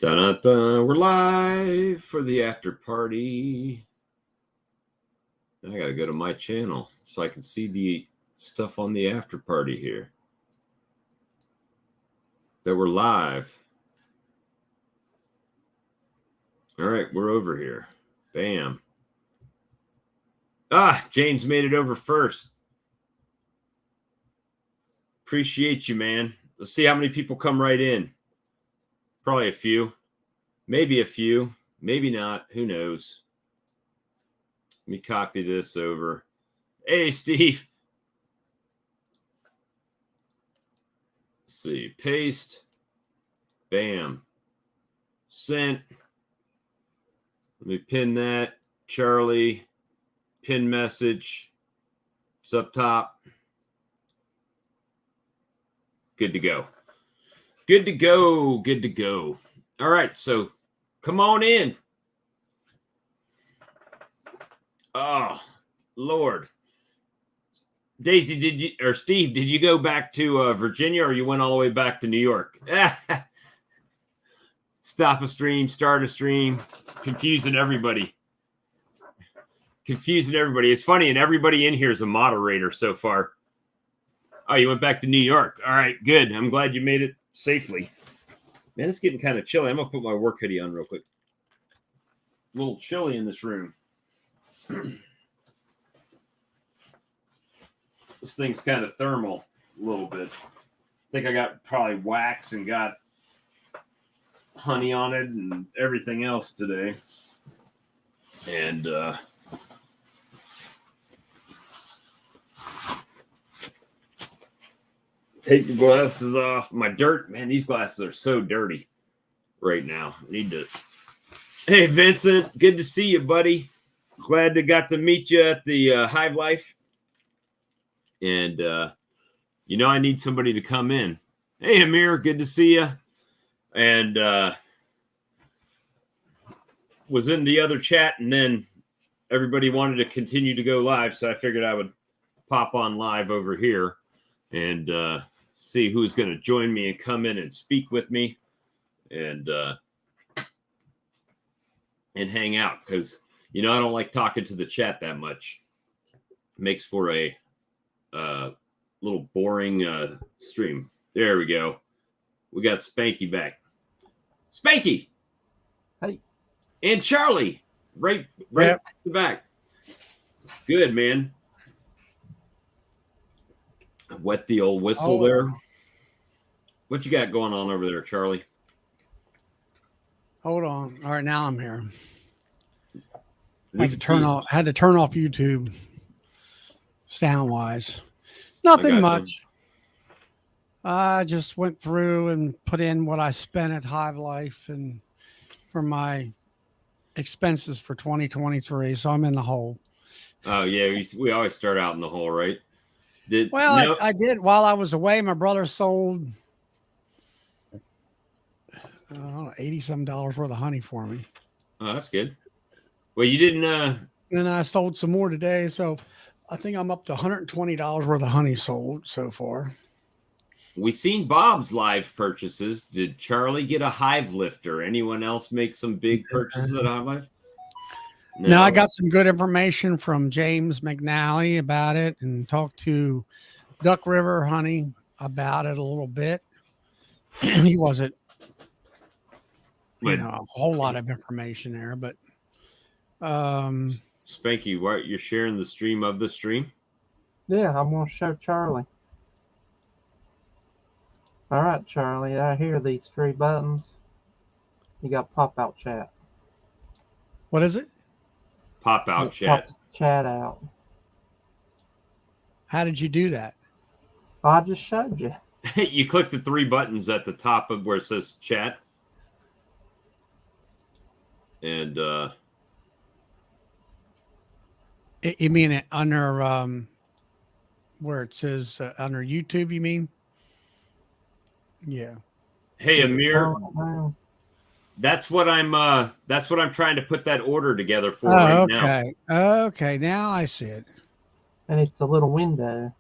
Dun-dun-dun. We're live for the after party. I gotta go to my channel so I can see the stuff on the after party here. That we're live. All right, we're over here. Bam. James made it over first. Appreciate you, man. Let's see how many people come right in. Probably a few. Maybe a few. Maybe not. Who knows? Let me copy this over. Hey, Steve. Let's see. Paste. Bam. Sent. Let me pin that. Charlie. Pin message. It's up top. Good to go. Good to go. Good to go. All right. So come on in. Oh, Lord. Daisy, Steve, did you go back to Virginia or you went all the way back to New York? Stop a stream, start a stream, confusing everybody. It's funny, and everybody in here is a moderator so far. Oh, you went back to New York. All right, good. I'm glad you made it safely. Man, it's getting kind of chilly. I'm going to put my work hoodie on real quick. A little chilly in this room. This thing's kind of thermal a little bit. I think I got probably wax and got honey on it and everything else today. And take the glasses off. My dirt, man, these glasses are so dirty right now. Need to. Hey, Vincent, good to see you, buddy. Glad to got to meet you at the Hive Life. And, I need somebody to come in. Hey, Amir, good to see you. And was in the other chat, and then everybody wanted to continue to go live, so I figured I would pop on live over here and see who's going to join me and come in and speak with me and hang out, because, I don't like talking to the chat that much. It makes for a little boring stream. There we go. We got Spanky back. Spanky! Hey. And Charlie, right Yep. back. Good, man. Wet the old whistle there. What you got going on over there, Charlie? Hold on. All right, now I'm here. Had to turn off YouTube sound wise. Nothing much. I just went through and put in what I spent at Hive Life and for my expenses for 2023. So I'm in the hole. Oh yeah, we always start out in the hole, right? I did while I was away. My brother sold $80-some worth of honey for me. Oh, that's good. Well, you didn't. And I sold some more today, so I think I'm up to $120 worth of honey sold so far. We seen Bob's live purchases. Did Charlie get a hive lifter? Anyone else make some big purchases at Hive Life? No, I got some good information from James McNally about it and talked to Duck River Honey about it a little bit. He wasn't, a whole lot of information there, but Spanky, what, you're sharing the stream of the stream? Yeah, I'm going to show Charlie. All right, Charlie, I hear these three buttons. You got pop-out chat. What is it? Pop-out chat. Pops the chat out. How did you do that? I just showed you. You click the three buttons at the top of where it says chat. And you mean it under where it says under YouTube, you mean? Yeah. Hey, Amir. That's what I'm trying to put that order together for right now. Okay, now I see it. And it's a little window.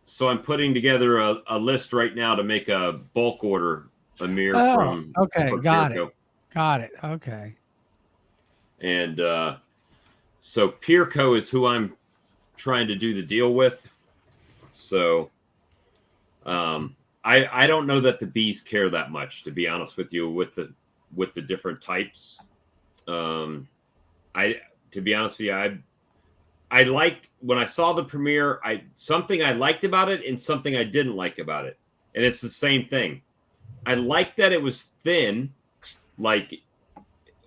So I'm putting together a list right now to make a bulk order Amir Oh, okay. from Got it. Peerco. Got it. Okay. And so Peerco is who I'm trying to do the deal with. So I don't know that the bees care that much, to be honest with you, with the different types. To be honest with you, I like when I saw the premiere, something I liked about it and something I didn't like about it. And it's the same thing. I liked that it was thin, like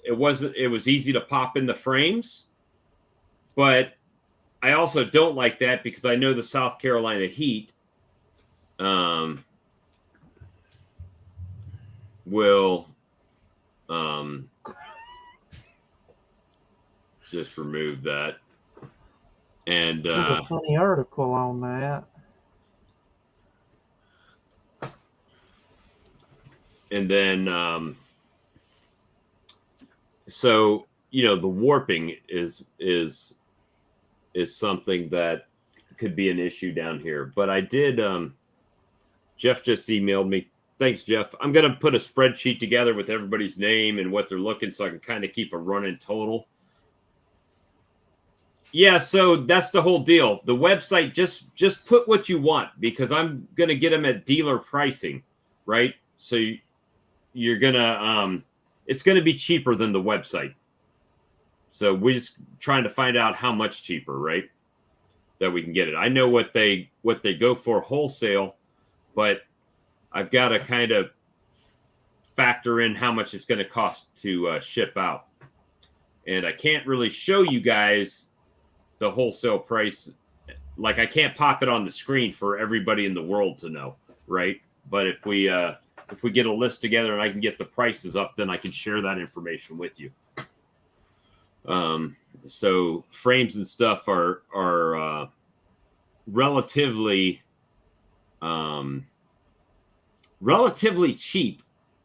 it was easy to pop in the frames, but I also don't like that because I know the South Carolina heat will just remove that. And There's a funny article on that. And then so the warping is something that could be an issue down here. But I did Jeff just emailed me. Thanks, Jeff. I'm going to put a spreadsheet together with everybody's name and what they're looking so I can kind of keep a running total. Yeah, so that's the whole deal. The website, just put what you want because I'm going to get them at dealer pricing, right? So you're going to it's going to be cheaper than the website. So we're just trying to find out how much cheaper, right? That we can get it. I know what they go for wholesale, but I've got to kind of factor in how much it's going to cost to ship out. And I can't really show you guys the wholesale price. Like I can't pop it on the screen for everybody in the world to know, right? But if we get a list together and I can get the prices up, then I can share that information with you. So frames and stuff are relatively cheap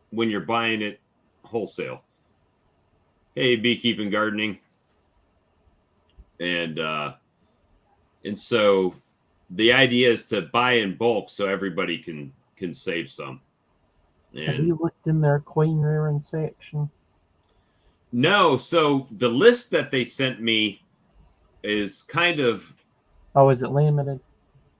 when you're buying it wholesale. Hey, beekeeping, gardening. And so the idea is to buy in bulk so everybody can save some. And have you looked in their queen rearing section? No, so the list that they sent me is kind of. Oh, is it limited?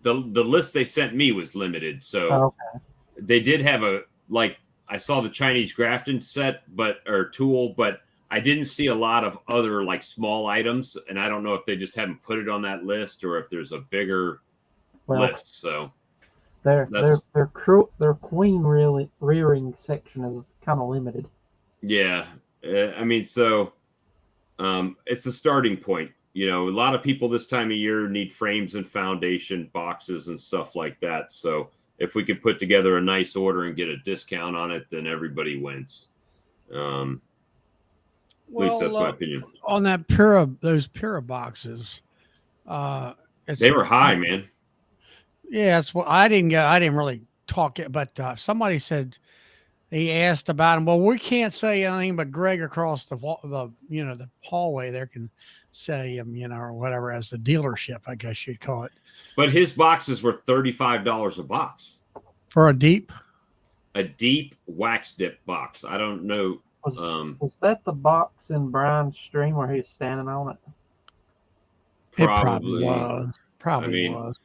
The list they sent me was limited, so okay. They did have I saw the Chinese grafting set, or tool, but I didn't see a lot of other like small items, and I don't know if they just haven't put it on that list or if there's a bigger list. So their queen rearing section is kind of limited. Yeah, I mean, so it's a starting point. A lot of people this time of year need frames and foundation boxes and stuff like that. So if we could put together a nice order and get a discount on it, then everybody wins. At least that's my opinion. On those Pura boxes, they were high, man. Yeah, that's what I didn't really talk it, but somebody said he asked about them. Well, we can't say anything, but Greg across the hallway there can say them, or whatever, as the dealership, I guess you'd call it. But his boxes were $35 a box for a deep wax dip box. I don't know. Was that the box in Brian's stream where he was standing on it? Probably was. Probably was.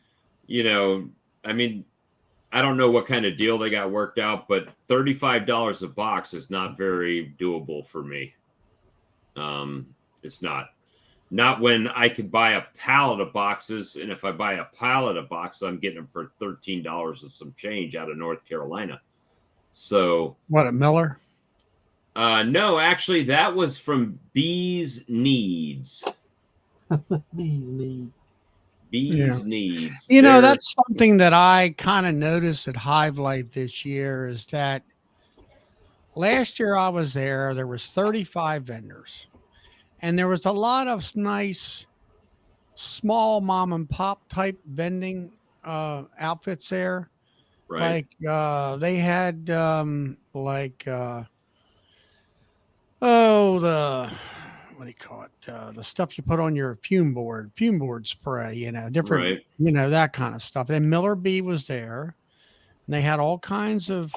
I don't know what kind of deal they got worked out, but $35 a box is not very doable for me. It's not when I could buy a pallet of boxes. And if I buy a pallet of boxes, I'm getting them for $13 and some change out of North Carolina. So what, at Miller? No, actually that was from Bees Needs. Bees Needs. That's something that I kind of noticed at Hive Life this year is that last year I was there was 35 vendors and there was a lot of nice small mom and pop type vending outfits there. Right. Like they had what do you call it? The stuff you put on your fume board spray, different, right. That kind of stuff. And Miller Bee was there and they had all kinds of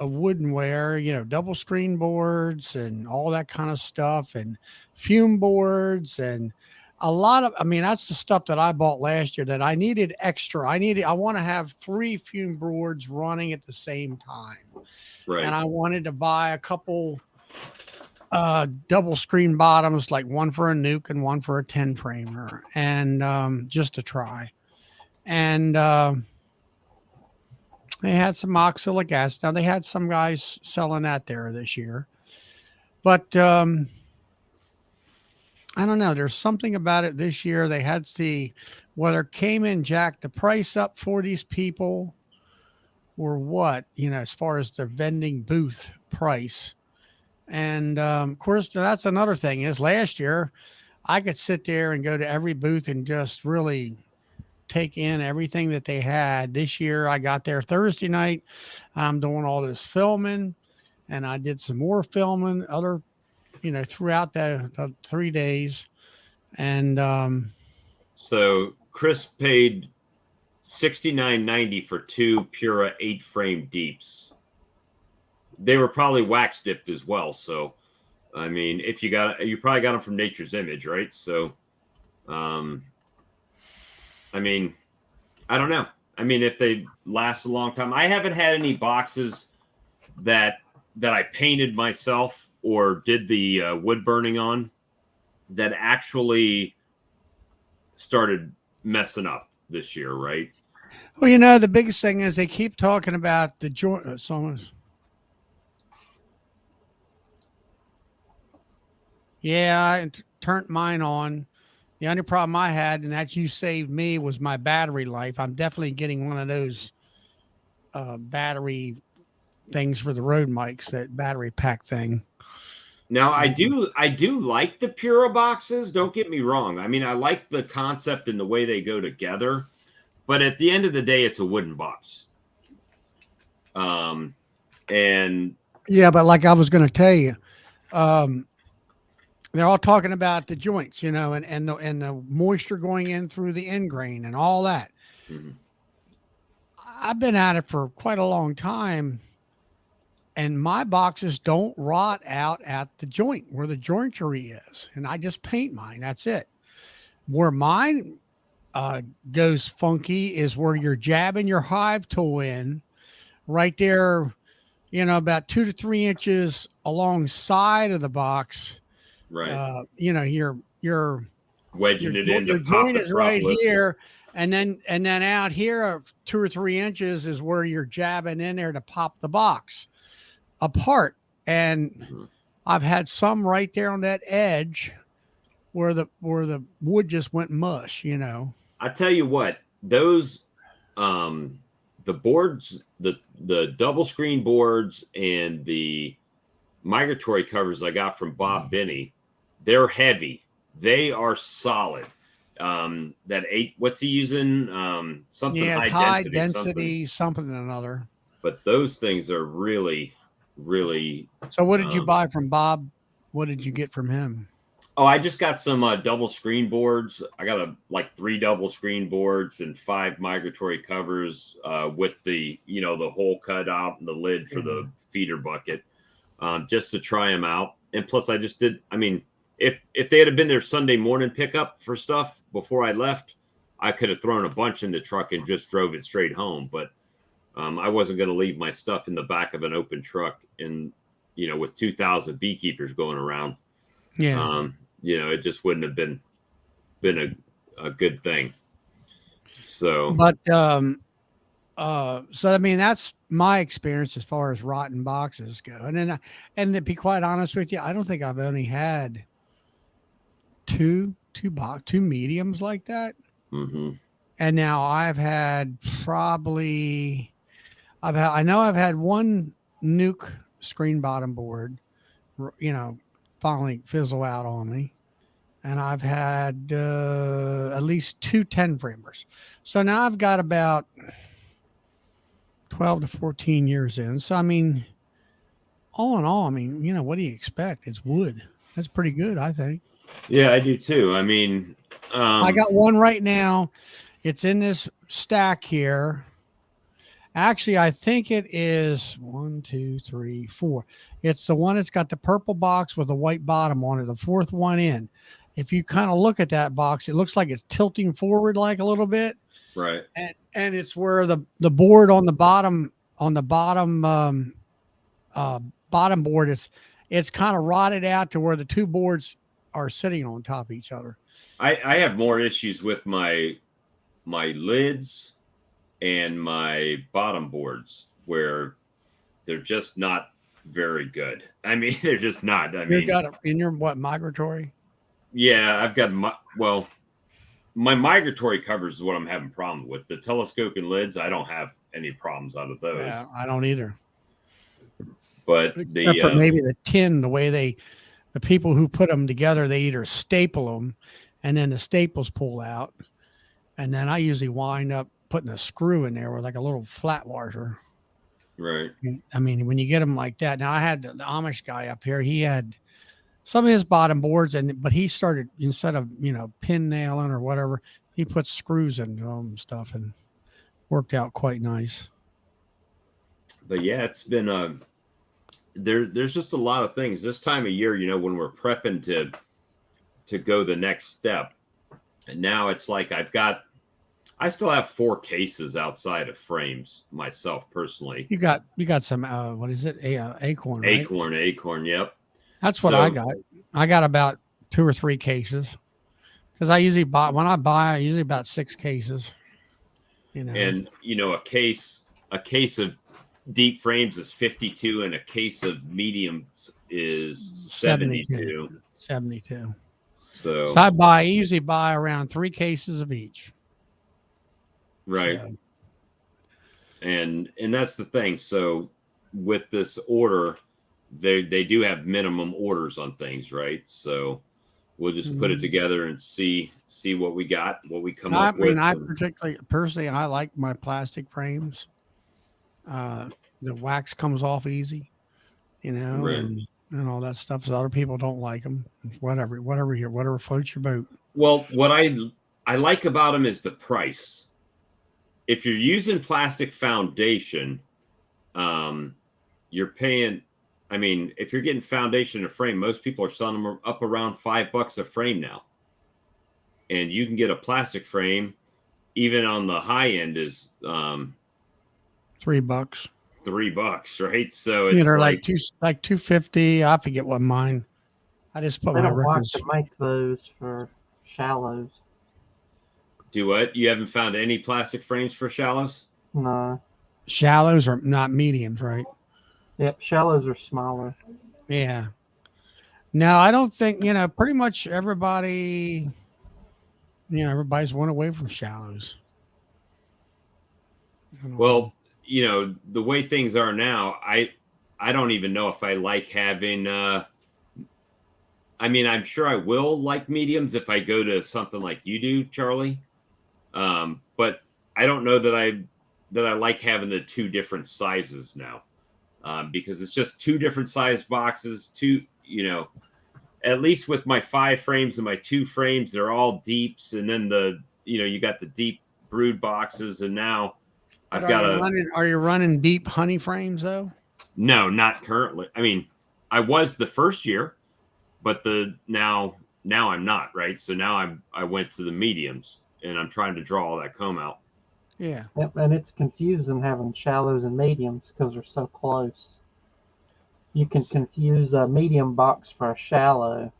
woodenware, double screen boards and all that kind of stuff, and fume boards, and a lot of, I mean, that's the stuff that I bought last year that I needed extra. I want to have 3 fume boards running at the same time. Right. And I wanted to buy a couple double screen bottoms, like one for a nuke and one for a 10 framer, and just to try. And they had some oxalic acid. Now they had some guys selling that there this year, but I don't know. There's something about it this year. They had whether it came in, jack the price up for these people or what, as far as the vending booth price. And of course, that's another thing is last year I could sit there and go to every booth and just really take in everything that they had. This year I got there Thursday night. I'm doing all this filming, and I did some more filming throughout the 3 days. And so Chris paid $69.90 for 2 Pura 8-frame deeps. They were probably wax dipped as well. So, I mean, if you probably got them from Nature's Image, right? So, I mean, I don't know. I mean, if they last a long time, I haven't had any boxes that I painted myself or did the wood burning on that actually started messing up this year, right? Well, the biggest thing is they keep talking about the joint. Yeah, I turned mine on. The only problem I had, and that you saved me, was my battery life. I'm definitely getting one of those battery things for the road mics, that battery pack thing. Now, I do like the Pura boxes. Don't get me wrong. I mean, I like the concept and the way they go together. But at the end of the day, it's a wooden box. And yeah, but like I was going to tell you, they're all talking about the joints, and the moisture going in through the end grain and all that. Mm-hmm. I've been at it for quite a long time, and my boxes don't rot out at the joint where the jointery is, and I just paint mine. That's it. Where mine goes funky is where you're jabbing your hive tool in, right there, about 2 to 3 inches alongside of the box. Right. You're wedging it in. Your joint is right here, and then out here 2 or 3 inches is where you're jabbing in there to pop the box apart. And I've had some right there on that edge where the wood just went mush. I tell you what, those the boards, the double screen boards and the migratory covers I got from Bob Binney, they're heavy. They are solid. That 8, what's he using? Something high density, something or another. But those things are really, really. So what did you buy from Bob? What did you get from him? Oh, I just got some double screen boards. I got 3 double screen boards and 5 migratory covers with the the hole cut out and the lid for the feeder bucket, just to try them out. And plus, I just did. I mean, if they had been there Sunday morning pickup for stuff before I left, I could have thrown a bunch in the truck and just drove it straight home. But I wasn't going to leave my stuff in the back of an open truck, and with 2,000 beekeepers going around. Yeah. It just wouldn't have been a good thing. So, but so I mean, that's my experience as far as rotten boxes go. And to be quite honest with you, I don't think I've only had two mediums like that. Mm-hmm. And now I've had I've had one nuke screen bottom board, finally fizzle out on me. And I've had at least 2 10 framers. So now I've got about 12 to 14 years in. So, I mean, all in all, I mean, what do you expect? It's wood. That's pretty good, I think. Yeah, I do too. I mean, I got one right now. It's in this stack here. Actually, I think it is 1, 2, 3, 4. It's the one that's got the purple box with a white bottom on it, the fourth one in. If you kind of look at that box, it looks like it's tilting forward like a little bit. Right. And it's where the board on the bottom bottom board it's kind of rotted out to where the two boards are sitting on top of each other. I have more issues with my lids and my bottom boards where they're just not very good. I mean, they're just not. I mean, You got it in your what, migratory? yeah, I've got my migratory covers is what I'm having problem with. The telescoping lids, I don't have any problems out of those. Yeah, I don't either. But Except for maybe the tin, the way the people who put them together, they either staple them and then the staples pull out. And then I usually wind up putting a screw in there with like a little flat washer. Right. I mean, when you get them like that, now I had the Amish guy up here, he had some of his bottom boards, but he started, instead of, pin nailing or whatever, he put screws in them and stuff and worked out quite nice. But yeah, it's been there's just a lot of things this time of year, when we're prepping to go the next step. And now it's like I still have 4 cases outside of frames myself personally. You got some what is it? Acorn, right? Acorn, yep. That's what I got. I got about 2 or 3 cases. Because I usually buy about 6 cases. And a case of deep frames is 52 and a case of mediums is 72. 72. So I usually buy around 3 cases of each. Right. So. And that's the thing. So with this order, they do have minimum orders on things, right? So we'll just put it together and see what we got, what we come up with. I personally, I like my plastic frames. The wax comes off easy, right. and all that stuff. So other people don't like them. Whatever floats your boat. Well, what I like about them is the price. If you're using plastic foundation, you're paying. I mean, if you're getting foundation in a frame, most people are selling them up around $5 a frame now. And you can get a plastic frame, even on the high end, is $3. $3, right? So it's like $250. I forget what mine. I just put my records. They don't like to make those for shallows. Do what? You haven't found any plastic frames for shallows? No. Shallows are not mediums, right? Yep, shallows are smaller. Yeah. No, I don't think, pretty much everybody, everybody's went away from shallows. Well, the way things are now, I don't even know if I like having I'm sure I will like mediums if I go to something like you do, Charlie. But I don't know that I like having the 2 different sizes now. Because it's just 2 different size boxes, at least with my 5 frames and my 2 frames, they're all deeps. And then you got the deep brood boxes. And now are you running deep honey frames though? No, not currently. I mean, I was the first year, but now I'm not, right? So now I went to the mediums and I'm trying to draw all that comb out. Yeah. Yep, and it's confusing having shallows and mediums because they're so close. You can confuse a medium box for a shallow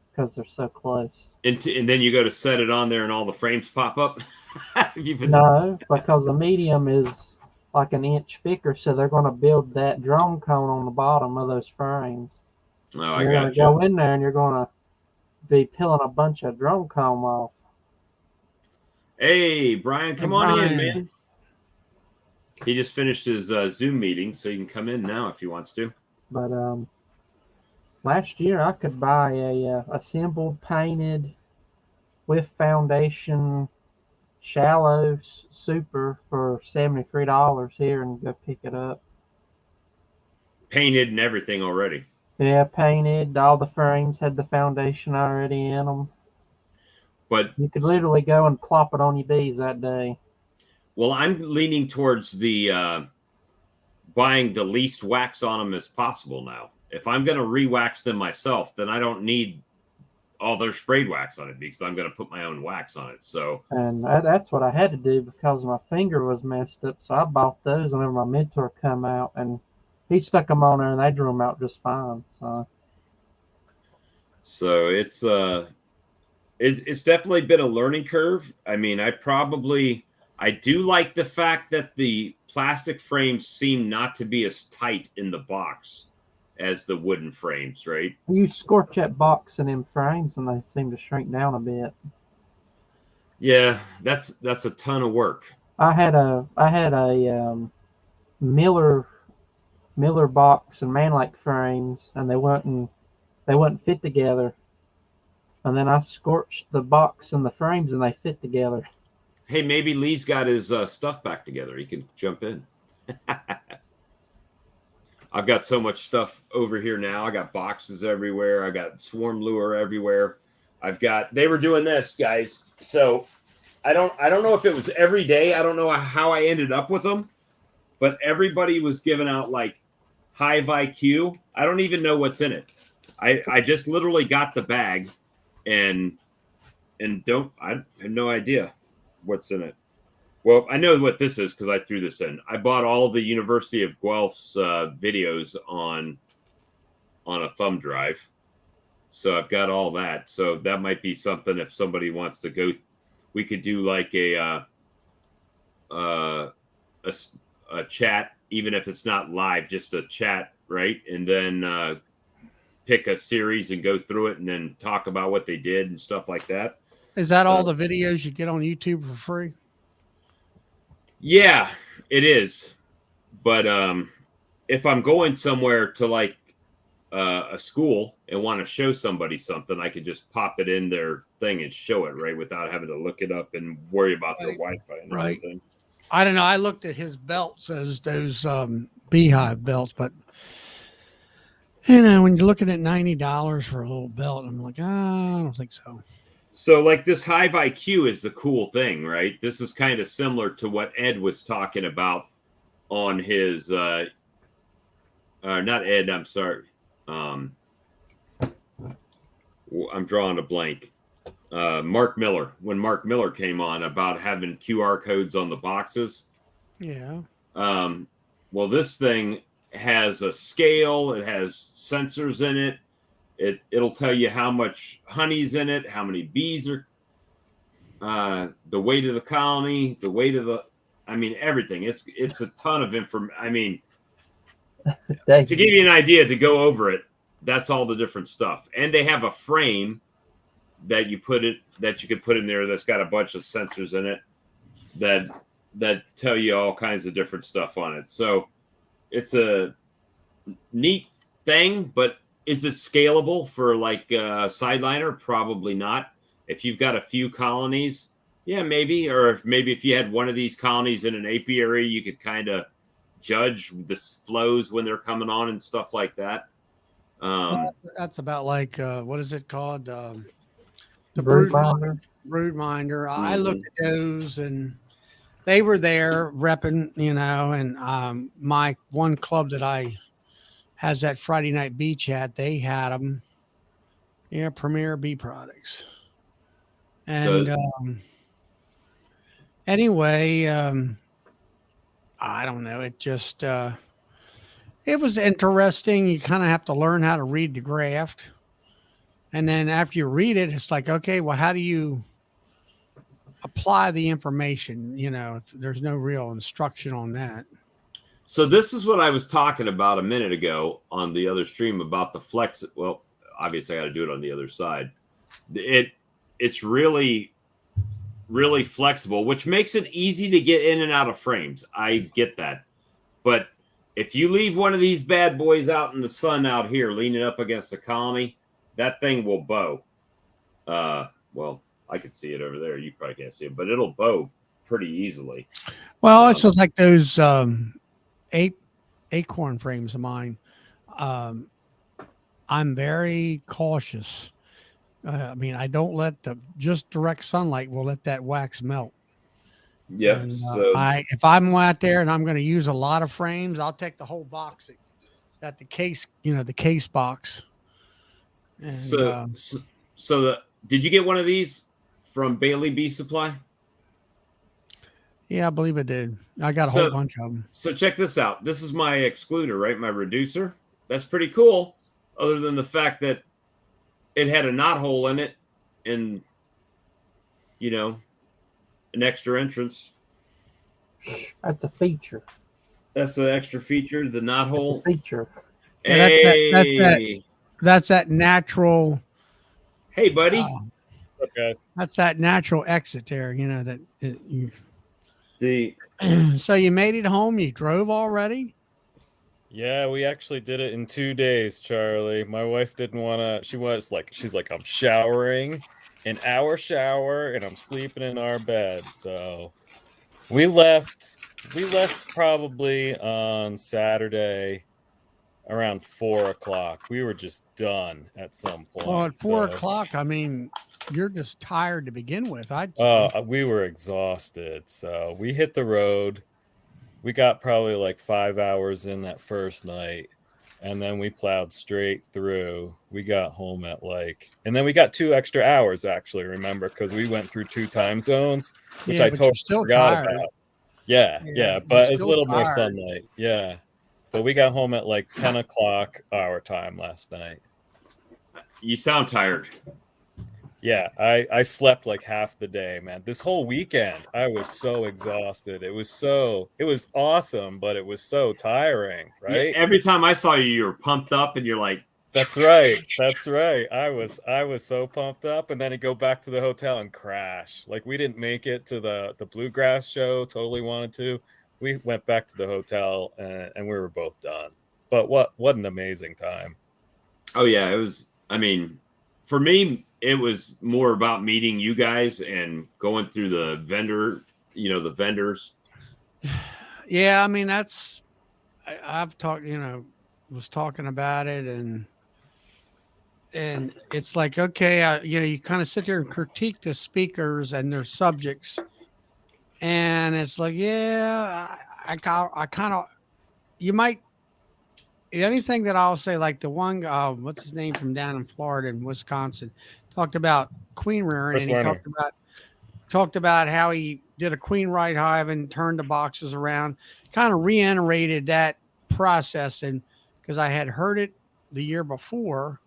because they're so close. And then you go to set it on there and all the frames pop up? No, because a medium is like an inch thicker, so they're going to build that drone cone on the bottom of those frames. Oh, I got you. You're going to go in there and you're going to be peeling a bunch of drone cone off. Hey, Brian, come on in, man. He just finished his Zoom meeting, so he can come in now if he wants to. But last year I could buy a assembled, painted, with foundation, shallow super for $73 here and go pick it up. Painted and everything already. Yeah, painted. All the frames had the foundation already in them. But you could literally go and plop it on your bees that day. Well, I'm leaning towards the buying the least wax on them as possible now. If I'm going to re-wax them myself, then I don't need all their sprayed wax on it because I'm going to put my own wax on it. So, And that's what I had to do because my finger was messed up. So I bought those whenever my mentor come out, and he stuck them on there, and they drew them out just fine. so it's definitely been a learning curve. I mean, I do like the fact that the plastic frames seem not to be as tight in the box as the wooden frames, right? You scorch that box and them frames, and they seem to shrink down a bit. Yeah, that's a ton of work. I had a Miller box and Manlake frames, and they wouldn't fit together. And then I scorched the box and the frames, and they fit together. Hey, maybe Lee's got his stuff back together. He can jump in. I've got so much stuff over here now. I got boxes everywhere. I got swarm lure everywhere. They were doing this, guys. So I don't know if it was every day. I don't know how I ended up with them, but everybody was giving out like Hive IQ. I don't even know what's in it. I just literally got the bag and I have no idea what's in it. Well, I know what this is because I threw this in. I bought all the University of Guelph's videos on a thumb drive. So I've got all that. So that might be something if somebody wants to go. We could do like a chat, even if it's not live, just a chat, right? And then pick a series and go through it and then talk about what they did and stuff like that. Is that all the videos you get on YouTube for free? Yeah, it is. But if I'm going somewhere to like a school and want to show somebody something, I could just pop it in their thing and show it, right, without having to look it up and worry about their Wi-Fi and everything. I don't know. I looked at his belts as those beehive belts, but you know, when you're looking at $90 for a little belt, I'm like, I don't think so. So like this Hive IQ is the cool thing, right? This is kind of similar to what Ed was talking about on his not Ed, I'm sorry. I'm drawing a blank. Mark Miller, when Mark Miller came on about having QR codes on the boxes. Yeah. Well, this thing has a scale, it has sensors in it. It'll tell you how much honey's in it, how many bees are, the weight of the colony, the weight of everything. It's a ton of information. I mean, to give you an idea, to go over it, that's all the different stuff. And they have a frame that you can put in there that's got a bunch of sensors in it that tell you all kinds of different stuff on it. So it's a neat thing, but is it scalable for like a sideliner? Probably not. If you've got a few colonies, yeah, maybe. Or if you had one of these colonies in an apiary, you could kind of judge the flows when they're coming on and stuff like that. That's about like what is it called? The Broodminder. Broodminder. I looked at those and they were there repping, you know, and my one club that I has that Friday night bee chat, they had them. Yeah, Premier Bee Products. And anyway, I don't know. It just it was interesting. You kind of have to learn how to read the graft. And then after you read it, it's like, okay, well, how do you apply the information? You know, there's no real instruction on that. So this is what I was talking about a minute ago on the other stream about the flex. Well, obviously I got to do it on the other side. It's really, really flexible, which makes it easy to get in and out of frames. I get that. But if you leave one of these bad boys out in the sun out here, leaning up against the colony, that thing will bow. Well, I can see it over there. You probably can't see it, but it'll bow pretty easily. Well, it's just like those acorn frames of mine. I'm very cautious. I mean, I don't let just direct sunlight will let that wax melt. Yep. And So if I'm out there and I'm going to use a lot of frames, I'll take the whole box that the case, the case box. And did you get one of these from Bailey Bee Supply? yeah, I believe it did. I got a whole bunch of them. So check this out. This is my excluder, right? My reducer. That's pretty cool. Other than the fact that it had a knot hole in it, and an extra entrance. That's a feature. That's an extra feature. The knot hole Feature. Yeah, hey, that's that natural. Hey, buddy. What's up, guys? That's that natural exit there. The So you made it home. You drove already. Yeah, we actually did it in 2 days, Charlie. My wife didn't want to. She's like, I'm showering in our shower and I'm sleeping in our bed. So we left probably on Saturday around 4:00. We were just done at some point. Well, at 4:00, I mean, you're just tired to begin with. We were exhausted. So we hit the road. We got probably like 5 hours in that first night, and then we plowed straight through. We got home at and then we got 2 extra hours, actually, remember, because we went through 2 time zones, which I totally forgot about. Yeah, but it's a little more sunlight. Yeah, but we got home at 10:00 our time last night. You sound tired. Yeah, I slept half the day, man. This whole weekend, I was so exhausted. It was awesome, but it was so tiring, right? Yeah, every time I saw you, you were pumped up, and you're like, That's right. I was so pumped up, and then I'd go back to the hotel and crash. We didn't make it to the bluegrass show. Totally wanted to. We went back to the hotel, and we were both done. But what an amazing time. Oh yeah, it was. I mean, for me, it was more about meeting you guys and going through the vendors. Yeah, I mean, I've talked, was talking about it, and it's like, okay, you kind of sit there and critique the speakers and their subjects, and it's like, yeah, I kind of, you might. Anything that I'll say, like the one, what's his name from down in Florida and Wisconsin, talked about queen rearing, and he talked about how he did a queen right hive and turned the boxes around, kind of reiterated that process, and because I had heard it the year before,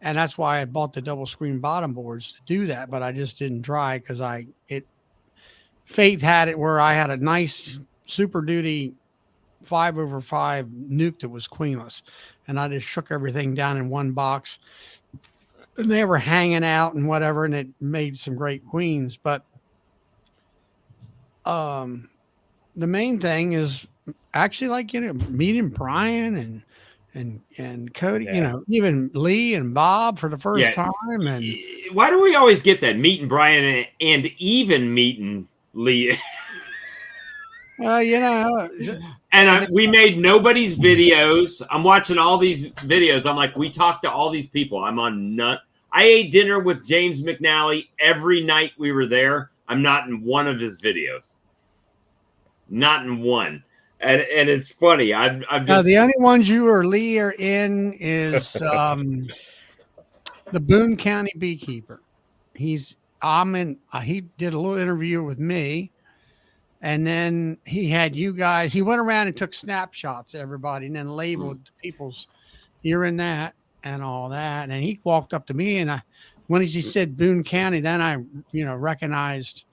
and that's why I bought the double screen bottom boards to do that, but I just didn't try because Faith had it where I had a nice Super Duty 5/5 nuke that was queenless, and I just shook everything down in one box, and they were hanging out and whatever, and it made some great queens. But the main thing is actually meeting Brian and Cody, even Lee and Bob for the first time. And why do we always get that meeting Brian and even meeting Lee? And we made nobody's videos. I'm watching all these videos. I'm like, we talked to all these people. I'm on nut. I ate dinner with James McNally every night we were there. I'm not in one of his videos. Not in one. And it's funny. I'm just the only ones you or Lee are in is the Boone County Beekeeper. He did a little interview with me. And then he had you guys, he went around and took snapshots of everybody and then labeled people's, you're in that and all that. And he walked up to me, and when he said Boone County, then I, recognized,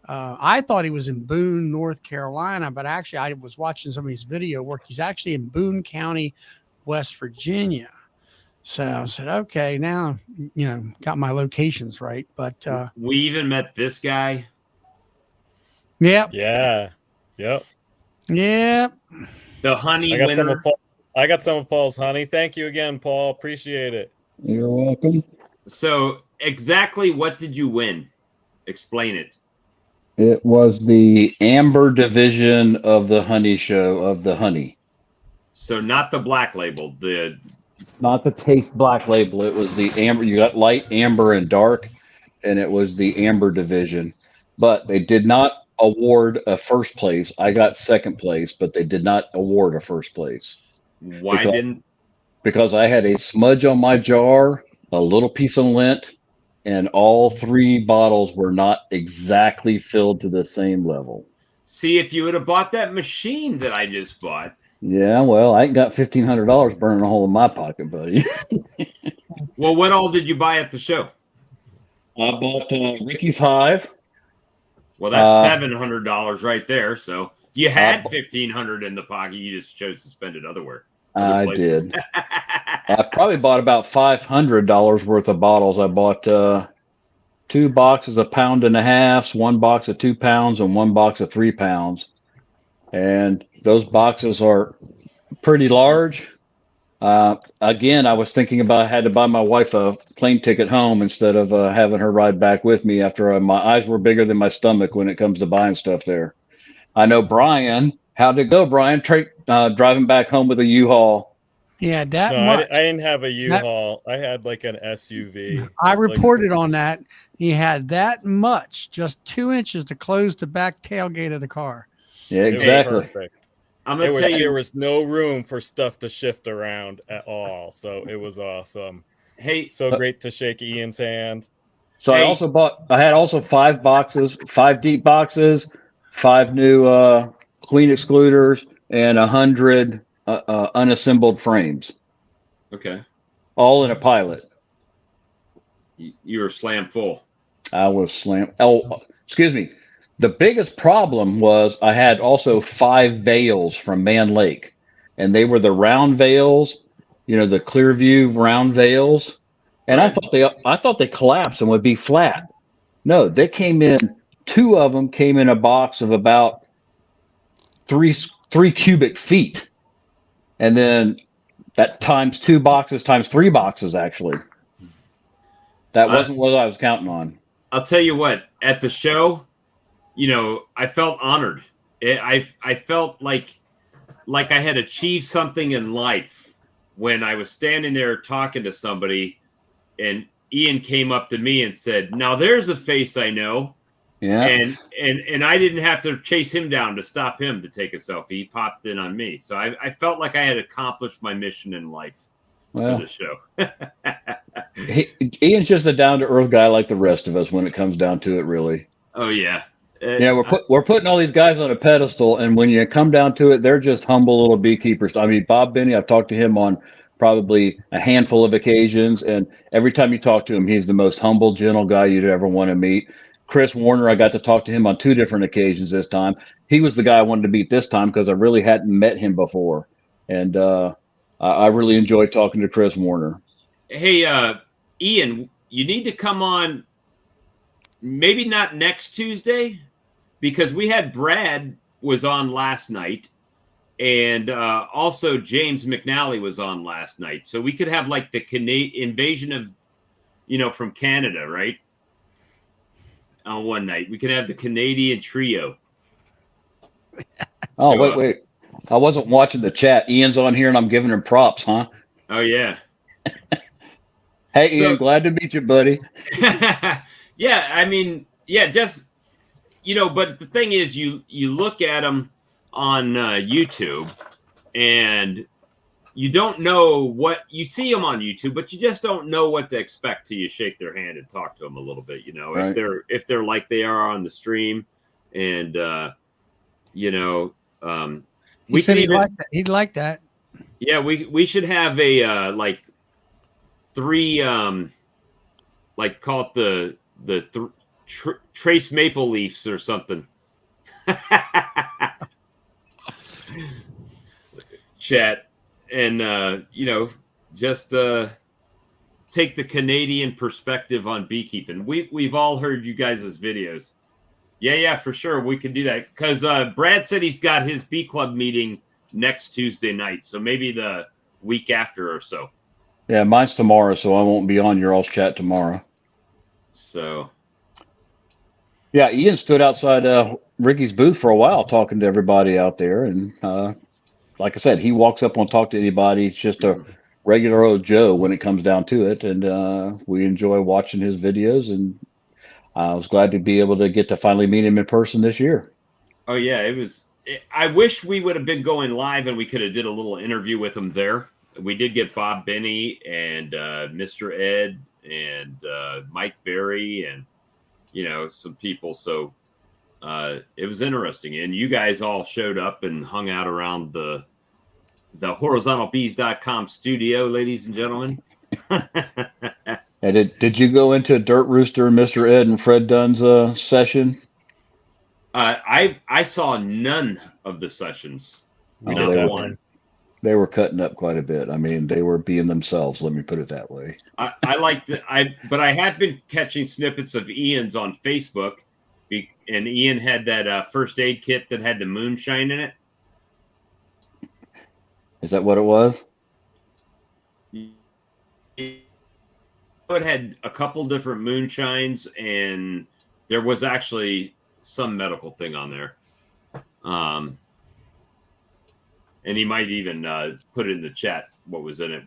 I thought he was in Boone, North Carolina, but actually I was watching some of his video work. He's actually in Boone County, West Virginia. So I said, okay, now, got my locations right. But we even met this guy. Yep. Yeah. Yep. Yep. The honey winner. I got some of Paul's honey. Thank you again, Paul. Appreciate it. You're welcome. So exactly what did you win? Explain it. It was the amber division of the honey show of the honey. So not the black label, not the taste black label. It was the amber. You got light, amber, and dark, and it was the amber division. But they did not award a first place. I got second place, but they did not award a first place. Why Because- didn't? Because I had a smudge on my jar, a little piece of lint, and all 3 bottles were not exactly filled to the same level. See, if you would have bought that machine that I just bought. Yeah, well, I ain't got $1,500 burning a hole in my pocket, buddy. Well, what all did you buy at the show? I bought Ricky's Hive. Well, that's $700 right there. So you had $1,500 in the pocket. You just chose to spend it other I places. did. I probably bought about $500 worth of bottles. I bought 2 boxes of 1.5 pounds, 1 box of 2 pounds, and 1 box of 3 pounds. And those boxes are pretty large. Again, I was thinking about I had to buy my wife a plane ticket home instead of having her ride back with me after my eyes were bigger than my stomach when it comes to buying stuff there. I know Brian. How'd it go, Brian? Driving back home with a U-Haul. Yeah, that No, much. I didn't have a U-Haul. I had like an SUV. I reported on that. He had that much, just 2 inches to close the back tailgate of the car. Yeah, It was exactly. perfect. I'm gonna tell you, There was no room for stuff to shift around at all. So it was awesome. hey, So great to shake Ian's hand. So Hey. I had also 5 boxes, 5 deep boxes, 5 new clean excluders, and 100 unassembled frames, okay, all in a pilot. you were slam full. I was slammed. Oh, excuse me. The biggest problem was I had also 5 veils from Man Lake, and they were the round veils, the Clearview round veils. And Right. I thought they collapsed and would be flat. No, they came in. 2 of them came in a box of about 3 cubic feet, and then that times 2 boxes times 3 boxes actually. That wasn't what I was counting on. I'll tell you what. At the show, I felt honored. I felt like I had achieved something in life when I was standing there talking to somebody, and Ian came up to me and said, "Now there's a face I know." Yeah. And I didn't have to chase him down to stop him to take a selfie. He popped in on me. So I felt like I had accomplished my mission in life for the show. Ian's just a down to earth guy like the rest of us when it comes down to it, really. Oh yeah. Yeah, we're putting all these guys on a pedestal, and when you come down to it, they're just humble little beekeepers. I mean, Bob Benny, I've talked to him on probably a handful of occasions, and every time you talk to him, he's the most humble, gentle guy you'd ever want to meet. Chris Warner, I got to talk to him on 2 different occasions this time. He was the guy I wanted to meet this time because I really hadn't met him before, and I really enjoyed talking to Chris Warner. Hey, Ian, you need to come on. Maybe not next Tuesday, because we had Brad was on last night, and also James McNally was on last night. So we could have like the invasion of, from Canada, right? On one night, we could have the Canadian trio. Oh, So, wait. I wasn't watching the chat. Ian's on here, and I'm giving him props, huh? Oh yeah. Hey, So- Ian, glad to meet you, buddy. Yeah, I mean, yeah, just but the thing is, you look at them on YouTube, and you don't know what you see them on YouTube, but you just don't know what to expect till you shake their hand and talk to them a little bit. Right. If they're like they are on the stream, and He said he'd like that. Yeah, we should have a like 3 like call it the Trace Maple Leafs or something. Chat and just take the Canadian perspective on beekeeping. We've all heard you guys' videos. Yeah, for sure. We can do that because Brad said he's got his bee club meeting next Tuesday night. So maybe the week after or so. Yeah, mine's tomorrow, so I won't be on your all's chat tomorrow. So, yeah, Ian stood outside Ricky's booth for a while talking to everybody out there. And like I said, he walks up, won't talk to anybody. It's just a regular old Joe when it comes down to it. And we enjoy watching his videos. And I was glad to be able to get to finally meet him in person this year. Oh yeah, it was. I wish we would have been going live and we could have did a little interview with him there. We did get Bob Benny and Mr. Ed and Mike Berry and some people. So it was interesting, and you guys all showed up and hung out around the horizontalbees.com studio, ladies and gentlemen. And did you go into Dirt Rooster and Mr. Ed and Fred Dunn's session? I saw none of the sessions. We Not did that one. one. They were cutting up quite a bit. I mean, they were being themselves. Let me put it that way. I liked it. But I had been catching snippets of Ian's on Facebook, and Ian had that first aid kit that had the moonshine in it. Is that what it was? It had a couple different moonshines, and there was actually some medical thing on there. And he might even put it in the chat what was in it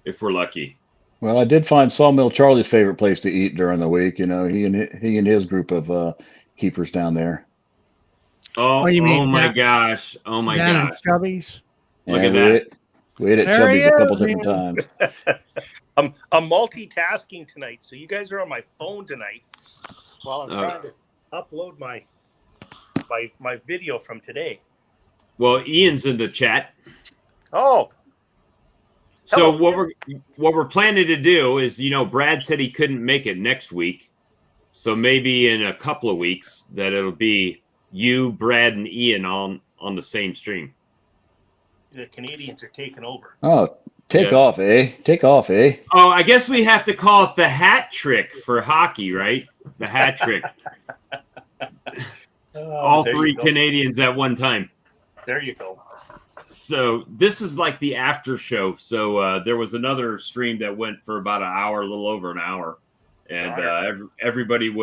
if we're lucky. Well, I did find Sawmill Charlie's favorite place to eat during the week. He and his group of keepers down there. Oh, you mean my down- gosh. Oh my down gosh. in Chubby's. Look And at that. We ate at There he Chubby's a couple is, different man. times. I'm multitasking tonight, so you guys are on my phone tonight while I'm trying to upload my video from today. Well, Ian's in the chat. Oh, So hello. what we're planning to do is, Brad said he couldn't make it next week. So maybe in a couple of weeks that it'll be you, Brad, and Ian on the same stream. The Canadians are taking over. Oh, take Yeah. off, eh? Take off, eh? Oh, I guess we have to call it the hat trick for hockey, right? The hat trick. All there three you go. Canadians at one time. There you go. So this is like the after show. So there was another stream that went for about an hour, a little over an hour, and everybody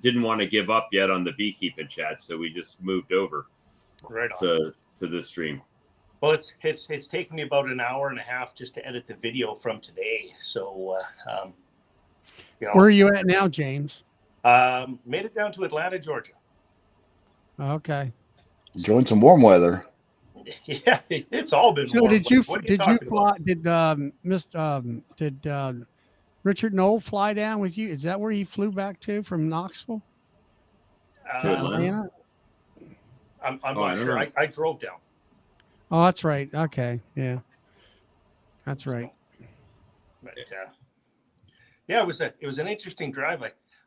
didn't want to give up yet on the beekeeping chat, so we just moved over Right on. to this stream. Well, it's taken me about an hour and a half just to edit the video from today. So, Where are you at now, James? made it down to Atlanta, Georgia. Okay. Enjoying some warm weather. Yeah, it's all been. So warm. did you What are talking about? did Richard Knoll fly down with you? Is that where he flew back to from Knoxville to Atlanta? Atlanta? I'm I not don't sure. know. I drove down. Oh, that's right. Okay, yeah, that's right. But, yeah, it was an interesting drive.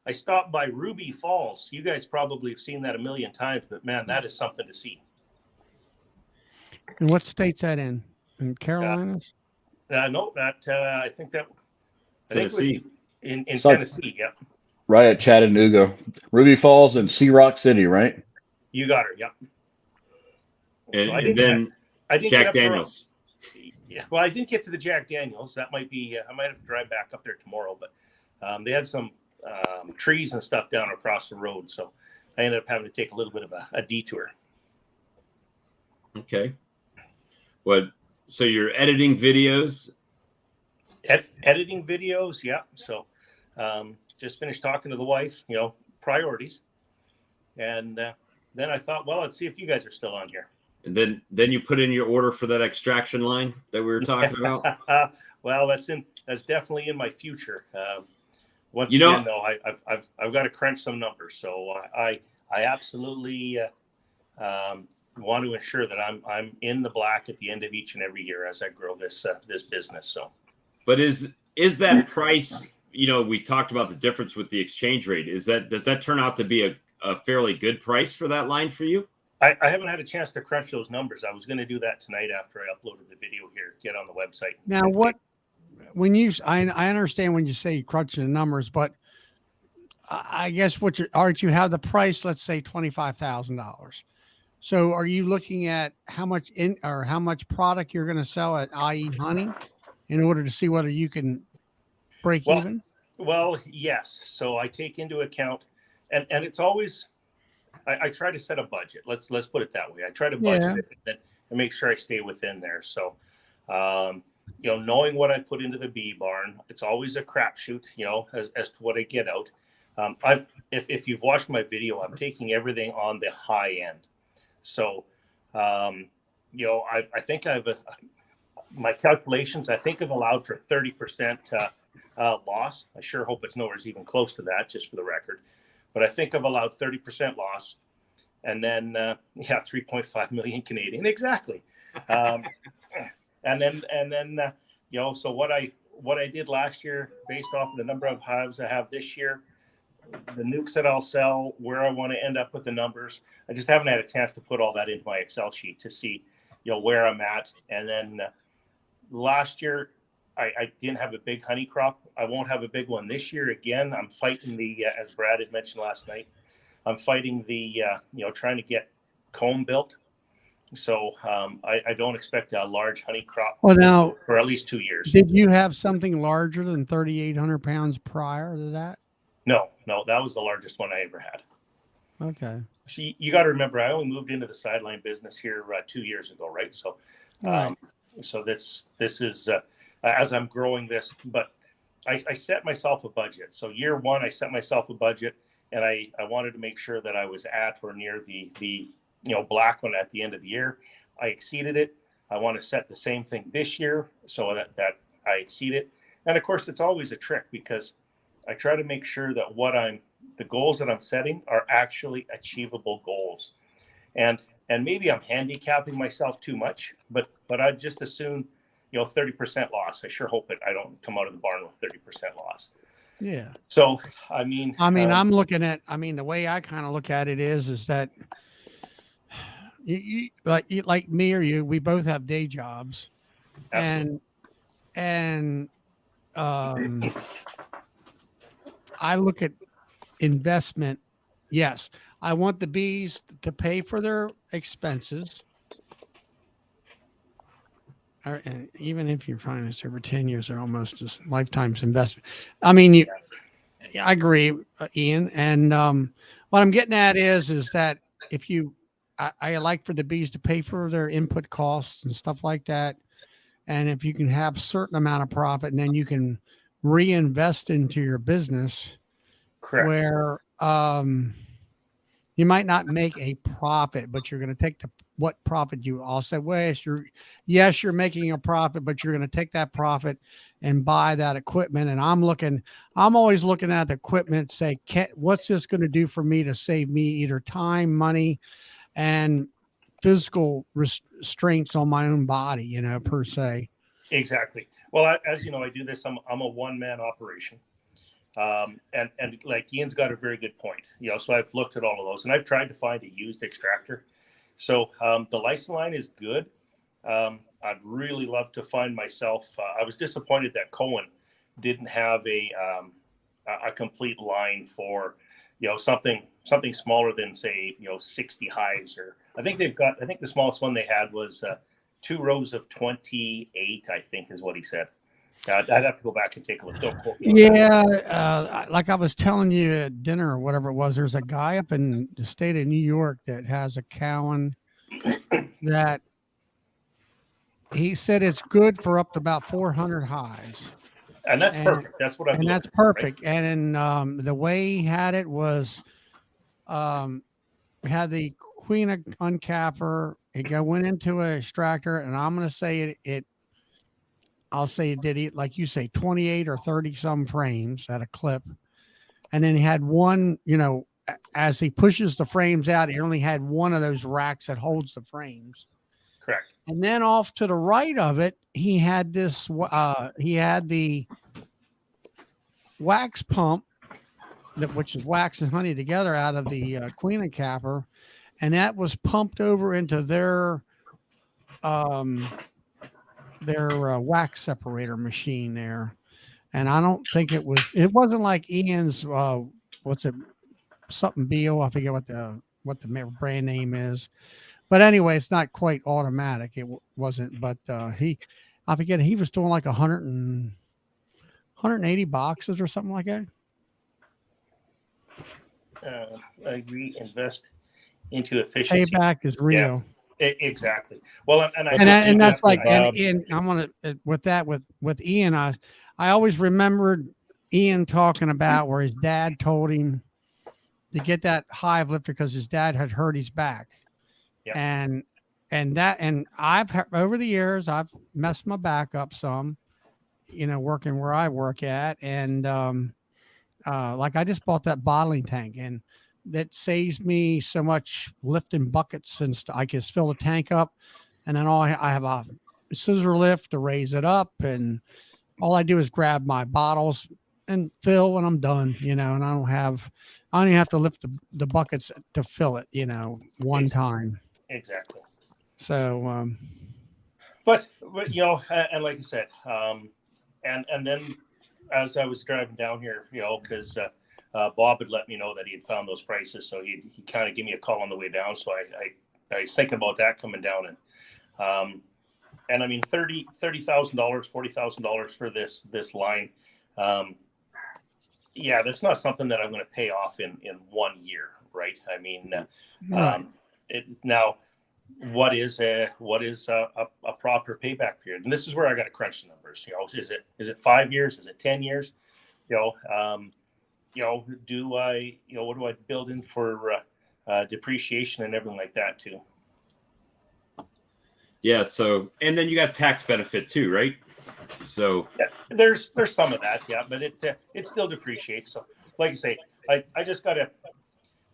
I stopped by Ruby Falls. You guys probably have seen that a million times, but man, that is something to see. And what state's that in? In Carolinas? No, I think it Tennessee. was in It's like- Tennessee. Yeah, Right at Chattanooga. Ruby Falls and Sea Rock City, right? you got her. Yeah. And then I didn't get Jack up there- Daniels. Yeah, well, I didn't get to the Jack Daniels. That might be. I might have to drive back up there tomorrow. But they had some trees and stuff down across the road, so I ended up having to take a little bit of a detour. Okay. So you're editing videos? Editing videos, yeah. So just finished talking to the wife. Priorities, and then I thought, well, let's see if you guys are still on here. And then you put in your order for that extraction line that we were talking about. Well, that's definitely in my future. Once You know- again, though, I've got to crunch some numbers, so I absolutely want to ensure that I'm in the black at the end of each and every year as I grow this business. So, But is that price? We talked about the difference with the exchange rate. Does that turn out to be a fairly good price for that line for you? I haven't had a chance to crunch those numbers. I was going to do that tonight after I uploaded the video here. Get on the website. Now, I understand when you say you crunch the numbers, but I guess you have the price, let's say $25,000. So are you looking at how much product you're going to sell at i.e. honey in order to see whether you can break even? Well, yes. So I take into account, and it's always, I try to set a budget. Let's put it that way. I try to budget it and make sure I stay within there. So, knowing what I put into the bee barn, it's always a crapshoot, as to what I get out. If you've watched my video, I'm taking everything on the high end. So, I think my calculations, I think have allowed for 30% loss. I sure hope it's nowhere even close to that, just for the record. But I think I've allowed 30% loss. And then, 3.5 million Canadian. Exactly. And then, so what I did last year, based off of the number of hives I have this year, the nukes that I'll sell, where I want to end up with the numbers. I just haven't had a chance to put all that into my Excel sheet to see, where I'm at. And then last year, I didn't have a big honey crop. I won't have a big one this year. Again, I'm fighting as Brad had mentioned last night, I'm fighting trying to get comb built. So I don't expect a large honey crop for at least 2 years. Did you have something larger than 3,800 pounds prior to that? No, that was the largest one I ever had. Okay. So you got to remember, I only moved into the sideline business here 2 years ago, right? So, so this is as I'm growing this, but I set myself a budget. So year one, I set myself a budget, and I wanted to make sure that I was at or near the black one at the end of the year. I exceeded it. I want to set the same thing this year so that I exceed it. And of course, it's always a trick because I try to make sure that the goals that I'm setting are actually achievable goals. And maybe I'm handicapping myself too much, but I just assume, 30% loss. I sure hope I don't come out of the barn with 30% loss. Yeah. So, I mean, I'm looking at, the way I kind of look at it is that you like me or you, we both have day jobs. Absolutely. And I look at investment. Yes, I want the bees to pay for their expenses. And even if you're financed over 10 years, they're almost as lifetime's investment. I agree, Ian. And what I'm getting at is that if I like for the bees to pay for their input costs and stuff like that. And if you can have a certain amount of profit and then you can reinvest into your business. Correct. Where you might not make a profit, but you're going to take what profit you also waste. You're making a profit, but you're going to take that profit and buy that equipment. And I'm always looking at the equipment, say, what's this going to do for me to save me either time, money, and physical restraints on my own body, per se. Exactly. Well, as you know, I do this. I'm a one-man operation. And like Ian's got a very good point, so I've looked at all of those and I've tried to find a used extractor. So, the license line is good. I'd really love to find myself. I was disappointed that Cohen didn't have a complete line for, something smaller than say, 60 hives, or I think the smallest one they had was 2 rows of 28, I think is what he said. I'd have to go back and take a look. Don't quote me on that. Like I was telling you at dinner or whatever it was, there's a guy up in the state of New York that has a Cowan that he said it's good for up to about 400 hives. And that's perfect. That's what I'm doing. And that's perfect. Right? And the way he had it was had the queen uncapper. It went into an extractor, and I'm going to say I'll say it did, like you say, 28 or 30 some frames at a clip. And then he had one, as he pushes the frames out, he only had one of those racks that holds the frames. Correct. And then off to the right of it, he had this, he had the wax pump, which is wax and honey together out of the queen and capper. And that was pumped over into their wax separator machine there. And I don't think it wasn't like Ian's, something Bio. I forget what the brand name is, but anyway, it's not quite automatic. It wasn't, but I forget, he was doing like 180 boxes or something like that. I reinvest into efficiency. Payback is real. Yeah, exactly. Well, and that's like, and I'm gonna with Ian. I always remembered Ian talking about where his dad told him to get that hive lifter because his dad had hurt his back. Yeah. And over the years, I've messed my back up some, working where I work at. And, like I just bought that bottling tank, and that saves me so much lifting buckets, and I can fill the tank up, and then I have a scissor lift to raise it up, and all I do is grab my bottles and fill when I'm done, and I don't even have to lift the buckets to fill it, one time. Exactly. So, but and like I said, and then as I was driving down here, because Bob had let me know that he had found those prices, so he kind of gave me a call on the way down. So I was thinking about that coming down, and I mean $30,000, $40,000 for this line. Yeah, that's not something that I'm going to pay off in 1 year, right? I mean, right. Now, what is a proper payback period? And this is where I got to crunch the numbers. Is it 5 years? Is it 10 years? Do I what do I build in for depreciation and everything like that too? Yeah. So, and then you got tax benefit too, right? So yeah, there's some of that, yeah, but it still depreciates. So, like I say, I just gotta.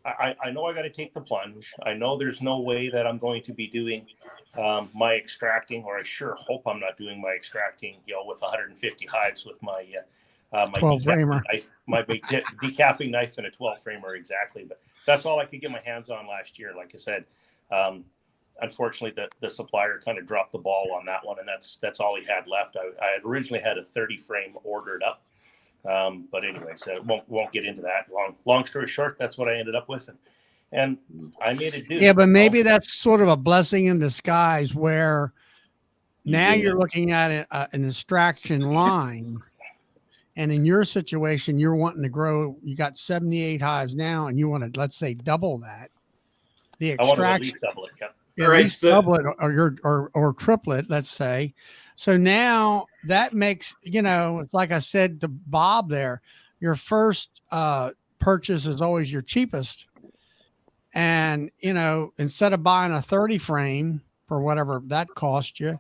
I know I got to take the plunge. I know there's no way that I'm going to be doing my extracting, or I sure hope I'm not doing my extracting, with 150 hives with my 12 framer, my big decapping knife and a 12 framer, exactly. But that's all I could get my hands on last year. Like I said, unfortunately, the supplier kind of dropped the ball on that one, and that's all he had left. I had originally had a 30 frame ordered up. But anyway, so won't get into that. Long story short, that's what I ended up with, and I made it do. Yeah, but maybe that's sort of a blessing in disguise, where now you're looking at an extraction line, and in your situation, you're wanting to grow. You got 78 hives now, and you want to, let's say, double that. The extraction, I want to at least double it. Yeah. At least double it, or triple it, let's say. So now that makes, it's like I said to Bob there, your first purchase is always your cheapest. And, instead of buying a 30 frame for whatever that cost you,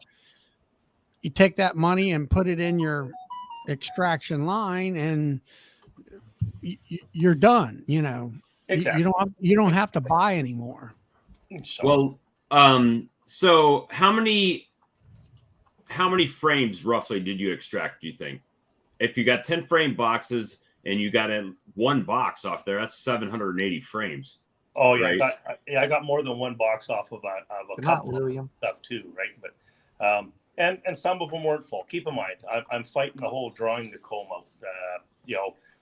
you take that money and put it in your extraction line, and you're done, Exactly. You don't have to buy anymore. Well, so how many frames roughly did you extract, do you think? If you got 10 frame boxes and you got one box off there, that's 780 frames. Oh yeah, right? I got more than one box off of a couple of stuff too, right? But and some of them weren't full. Keep in mind, I'm fighting the whole drawing the comb out,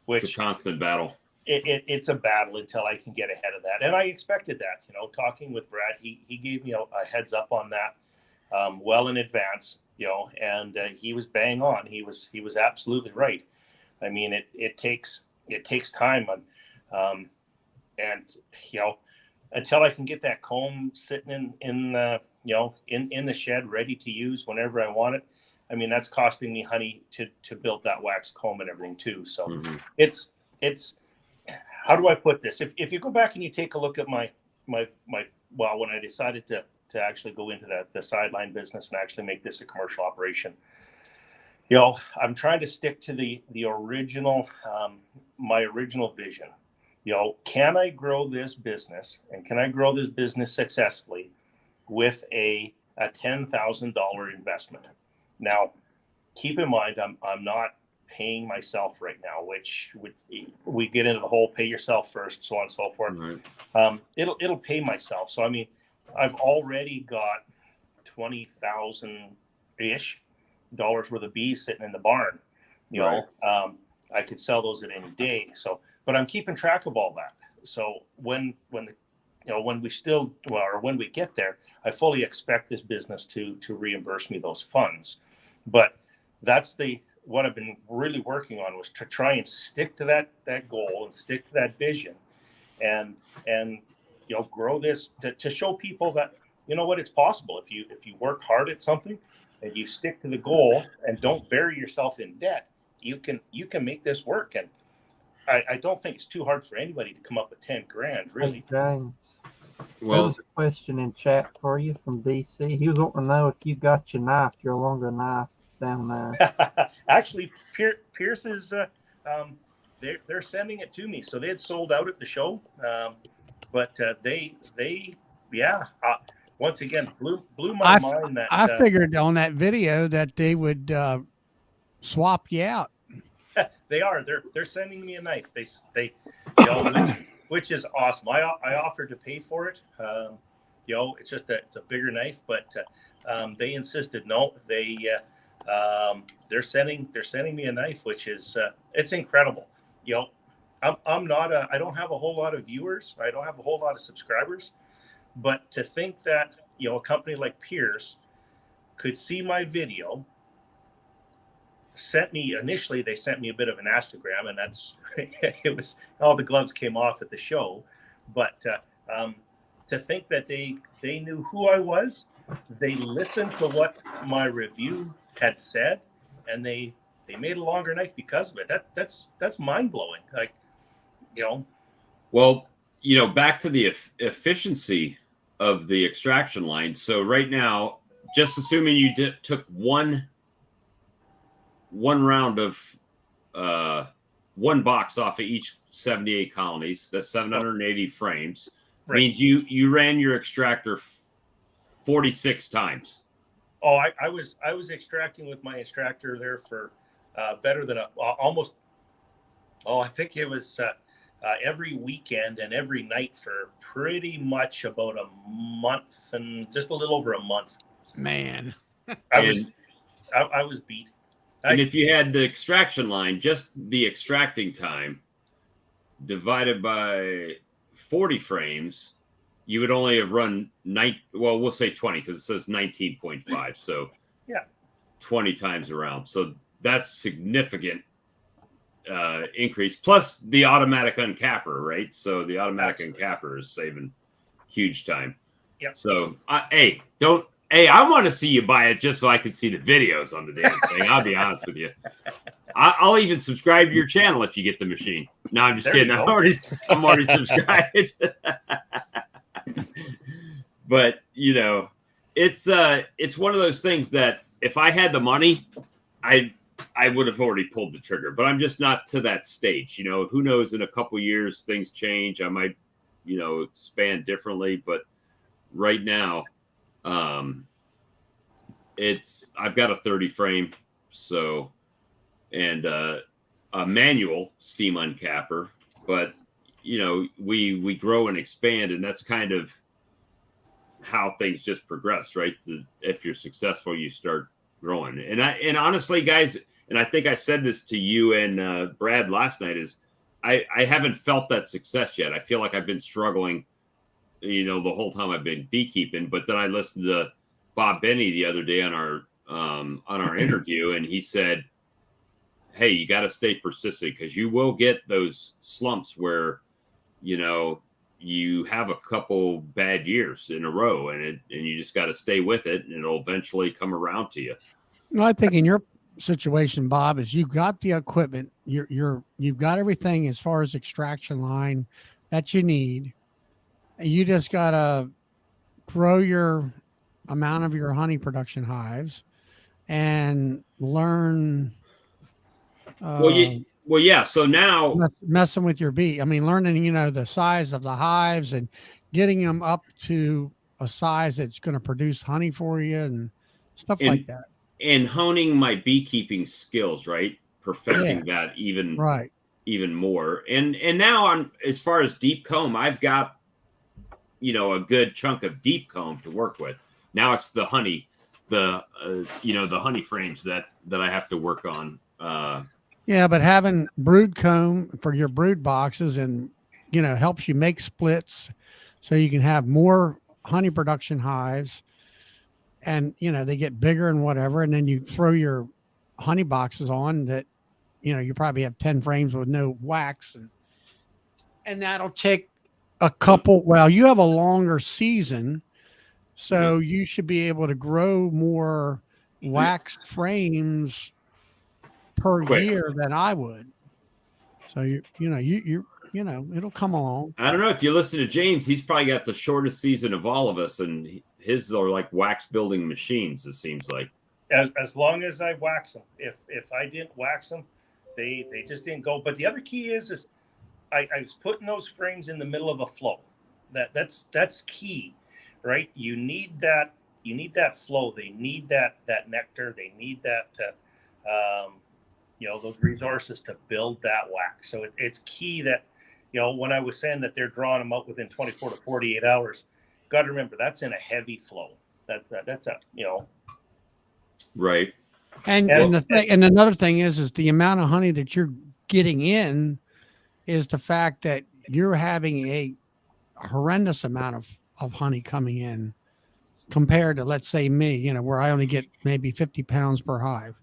which it's a constant battle. It's a battle until I can get ahead of that, and I expected that. Talking with Brad, he gave me a heads up on that well in advance. And he was bang on. He was absolutely right. I mean, it takes time, and until I can get that comb sitting in the shed ready to use whenever I want it. I mean, that's costing me honey to build that wax comb and everything too. So it's how do I put this? If you go back and you take a look at my when I decided to actually go into the sideline business and actually make this a commercial operation, I'm trying to stick to the original, my original vision. Can I grow this business, and can I grow this business successfully with a $10,000 investment? Now, keep in mind, I'm not paying myself right now, which we get into the whole pay yourself first, so on and so forth. Right. It'll pay myself. So I mean, I've already got $20,000-ish worth of bees sitting in the barn. Right. I could sell those at any day. So, but I'm keeping track of all that. So when we get there, I fully expect this business to reimburse me those funds. But that's what I've been really working on, was to try and stick to that goal and stick to that vision, and grow this to show people that it's possible if you work hard at something and you stick to the goal and don't bury yourself in debt. you can make this work. And I don't think it's too hard for anybody to come up with 10 grand, really. Hey, James. There Well, was a question in chat for you from DC. He was wanting to know if you got your knife, your longer knife down there. Actually, Pierce is they're sending it to me. So they had sold out at the show, but they once again blew my mind. That I figured on that video that they would swap you out. they are. They're sending me a knife. They which is awesome. I offered to pay for it. It's just that it's a bigger knife, but they insisted no. They're sending me a knife, which is it's incredible. I'm not I don't have a whole lot of viewers. I don't have a whole lot of subscribers, but to think that a company like Pierce could see my video. Initially they sent me a bit of an Instagram, and that's it was all the gloves came off at the show, but to think that they knew who I was, they listened to what my review had said, and they made a longer knife because of it. That's mind-blowing. Like, well, back to the efficiency of the extraction line. So right now, just assuming you took one round of one box off of each 78 colonies, that's 780 frames, right. Means you ran your extractor 46 times. Oh, I was extracting with my extractor there for better than almost. Oh, I think it was every weekend and every night for pretty much about a month, and just a little over a month. Man, I was beat. And if you had the extraction line, just the extracting time divided by 40 frames, you would only have run we'll say 20 because it says 19.5. So yeah, 20 times around. So that's significant increase. Plus the automatic uncapper, right? So the automatic uncapper is saving huge time. Yeah. So I want to see you buy it just so I can see the videos on the damn thing. I'll be honest with you. I'll even subscribe to your channel if you get the machine. No, I'm just kidding. I'm already subscribed. But it's one of those things that if I had the money, I would have already pulled the trigger. But I'm just not to that stage. Who knows? In a couple years, things change. I might, expand differently. But right now, I've got a 30 frame, so, and a manual steam uncapper, but we grow and expand, and that's kind of how things just progress, right? If you're successful, you start growing. And honestly, guys, and I think I said this to you and Brad last night, is I haven't felt that success yet. I feel like I've been struggling the whole time I've been beekeeping. But then I listened to Bob Benny the other day on our interview, and he said, hey, you got to stay persistent, because you will get those slumps where you have a couple bad years in a row, and you just got to stay with it, and it'll eventually come around to you. Well, I think in your situation, Bob, is you've got the equipment, you've got everything as far as extraction line that you need. You just got to grow your amount of your honey production hives and learn. Yeah. So now messing with your bee. I mean, learning, the size of the hives and getting them up to a size that's going to produce honey for you and stuff like that. And honing my beekeeping skills, right? Perfecting that even more. And now as far as deep comb, I've got, a good chunk of deep comb to work with. Now it's the honey, the honey frames that I have to work on. Yeah, but having brood comb for your brood boxes and, helps you make splits so you can have more honey production hives, and, they get bigger and whatever. And then you throw your honey boxes on that, you probably have 10 frames with no wax, and that'll take a couple. Well, you have a longer season, so you should be able to grow more waxed frames per quick. year than I would. So you it'll come along. I don't know if you listen to James, he's probably got the shortest season of all of us, and his are like wax building machines. It seems like as long as I wax them. If I didn't wax them, they just didn't go. But the other key is I was putting those frames in the middle of a flow. That's key, right? You need that flow. They need that nectar. They need that those resources to build that wax. So it's key that, when I was saying that they're drawing them out within 24 to 48 hours, got to remember that's in a heavy flow. That's right. And another thing is the amount of honey that you're getting in is the fact that you're having a horrendous amount of honey coming in compared to, let's say, me, where I only get maybe 50 pounds per hive.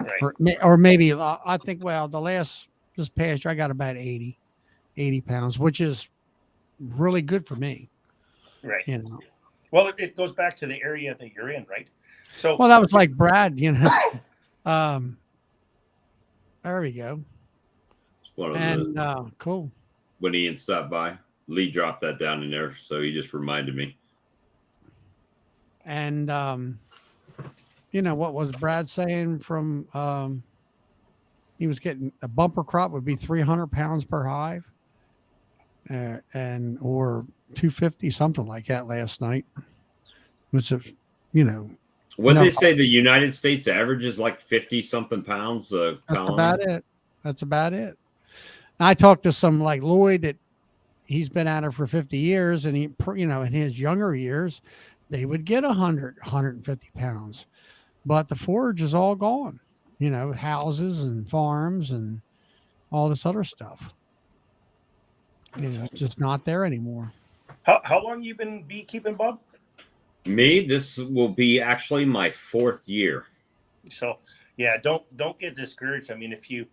right. Or maybe I think, this past year I got about 80 pounds, which is really good for me. Right. Well, it goes back to the area that you're in, right? So, well, that was like Brad, there we go. And cool. When Ian stopped by, Lee dropped that down in there, so he just reminded me. And what was Brad saying from he was getting a bumper crop would be 300 pounds per hive, and or 250, something like that last night. Was What they say the United States average is like 50 something pounds a colony. That's about it. I talked to some like Lloyd that he's been at it for 50 years, and he, in his younger years, they would get 150 pounds, but the forage is all gone, houses and farms and all this other stuff. It's just not there anymore. How long you been beekeeping, Bob? Me, this will be actually my 4th year. So yeah, don't get discouraged. I mean, if you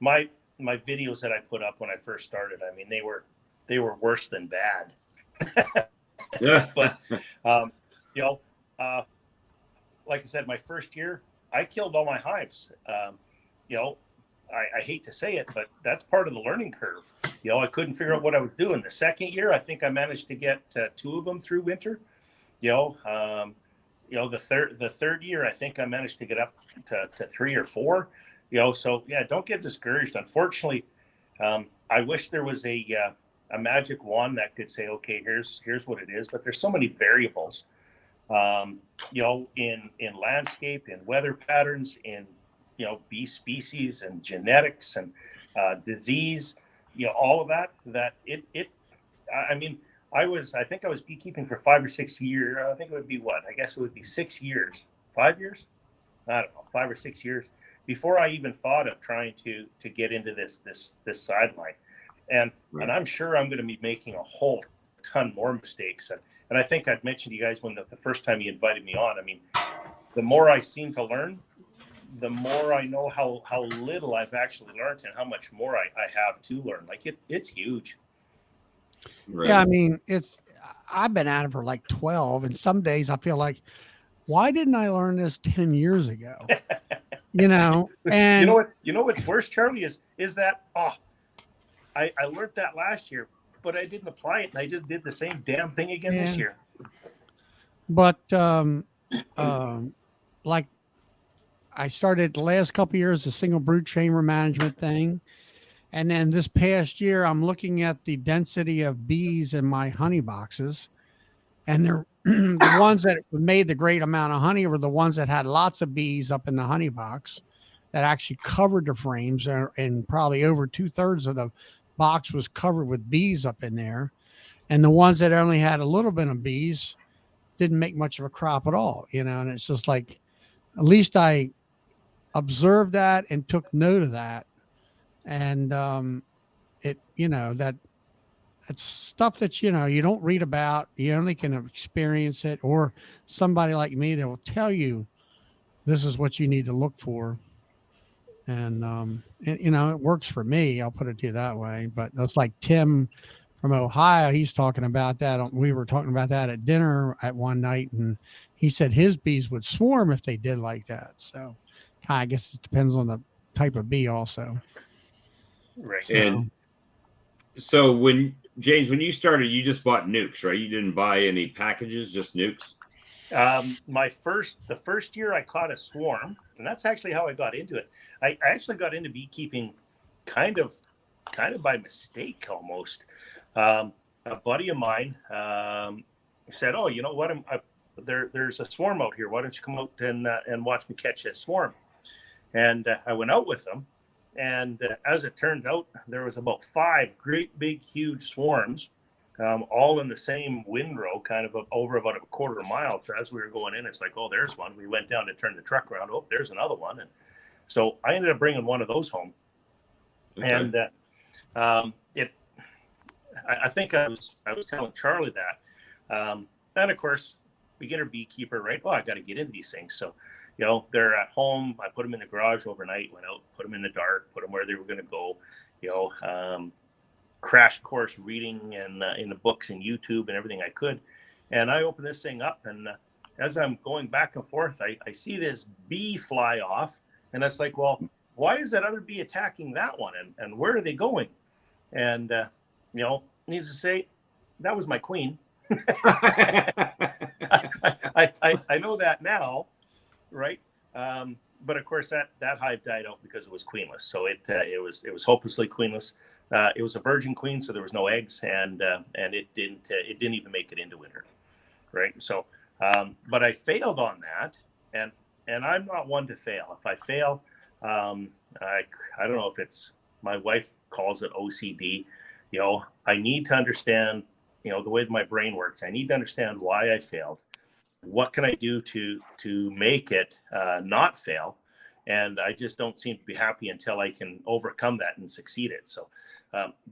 my videos that I put up when I first started, I mean, they were worse than bad. But like I said, my first year I killed all my hives. I hate to say it, but that's part of the learning curve. I couldn't figure out what I was doing. The second year, I think I managed to get 2 of them through winter. The third year, I think I managed to get up to 3 or 4. So yeah, don't get discouraged. Unfortunately, I wish there was a magic wand that could say, okay, here's what it is. But there's so many variables, in landscape, in weather patterns, in bee species and genetics and disease, all of that I think I was beekeeping for 5 or 6 years. I think it would be I guess it would be 6 years, 5 years. I don't know, 5 or 6 years before I even thought of trying to get into this sideline. And I'm sure I'm going to be making a whole ton more mistakes. And I think I'd mentioned to you guys when the first time you invited me on, I mean, the more I seem to learn, the more I know how little I've actually learned and how much more I have to learn. Like it's huge. Right. Yeah, I mean, I've been at it for like 12, and some days I feel like, why didn't I learn this 10 years ago? And you know what's worse, Charlie, is that I learned that last year, but I didn't apply it, and I just did the same damn thing again this year. But like I started the last couple of years a single brood chamber management thing. And then this past year, I'm looking at the density of bees in my honey boxes. And they're the ones that made the great amount of honey were the ones that had lots of bees up in the honey box that actually covered the frames. And probably over 2/3 of the box was covered with bees up in there. And the ones that only had a little bit of bees didn't make much of a crop at all, and it's just like, at least I observed that and took note of that. And it's stuff that, you don't read about, you only can experience it, or somebody like me that will tell you, this is what you need to look for. And it works for me. I'll put it to you that way. But that's like Tim from Ohio. He's talking about that. We were talking about that at dinner at one night, and he said his bees would swarm if they did like that. So I guess it depends on the type of bee also. Right. And so when James, when you started, you just bought nukes, right? You didn't buy any packages, just nukes. The first year I caught a swarm, and that's actually how I got into it. I actually got into beekeeping kind of by mistake almost. A buddy of mine said, "Oh, you know what? There's a swarm out here. Why don't you come out and watch me catch a swarm?" And I went out with him, and as it turned out, there was about 5 great big huge swarms, all in the same windrow, kind of over about a quarter mile. So as we were going in, it's like, oh, there's one. We went down to turn the truck around. Oh, there's another one. And so I ended up bringing one of those home. Okay. And I think I was telling Charlie that. And of course, beginner beekeeper, right? Oh, I got to get into these things. So, you know, they're at home. I put them in the garage overnight, went out, put them in the dark, put them where they were going to go, you know, crash course reading and in the books and YouTube and everything I could. And I open this thing up, and as I'm going back and forth, I see this bee fly off, and it's like, well, why is that other bee attacking that one, and where are they going? And you know, needs to say, that was my queen. I know that now, right? But of course, that hive died out because it was queenless. So it was hopelessly queenless. It was a virgin queen, so there was no eggs, and it didn't even make it into winter, right? So, but I failed on that, and I'm not one to fail. If I fail, I don't know if it's, my wife calls it OCD. You know, I need to understand, you know, the way my brain works. I need to understand why I failed. What can I do to make it not fail? And I just don't seem to be happy until I can overcome that and succeed it. So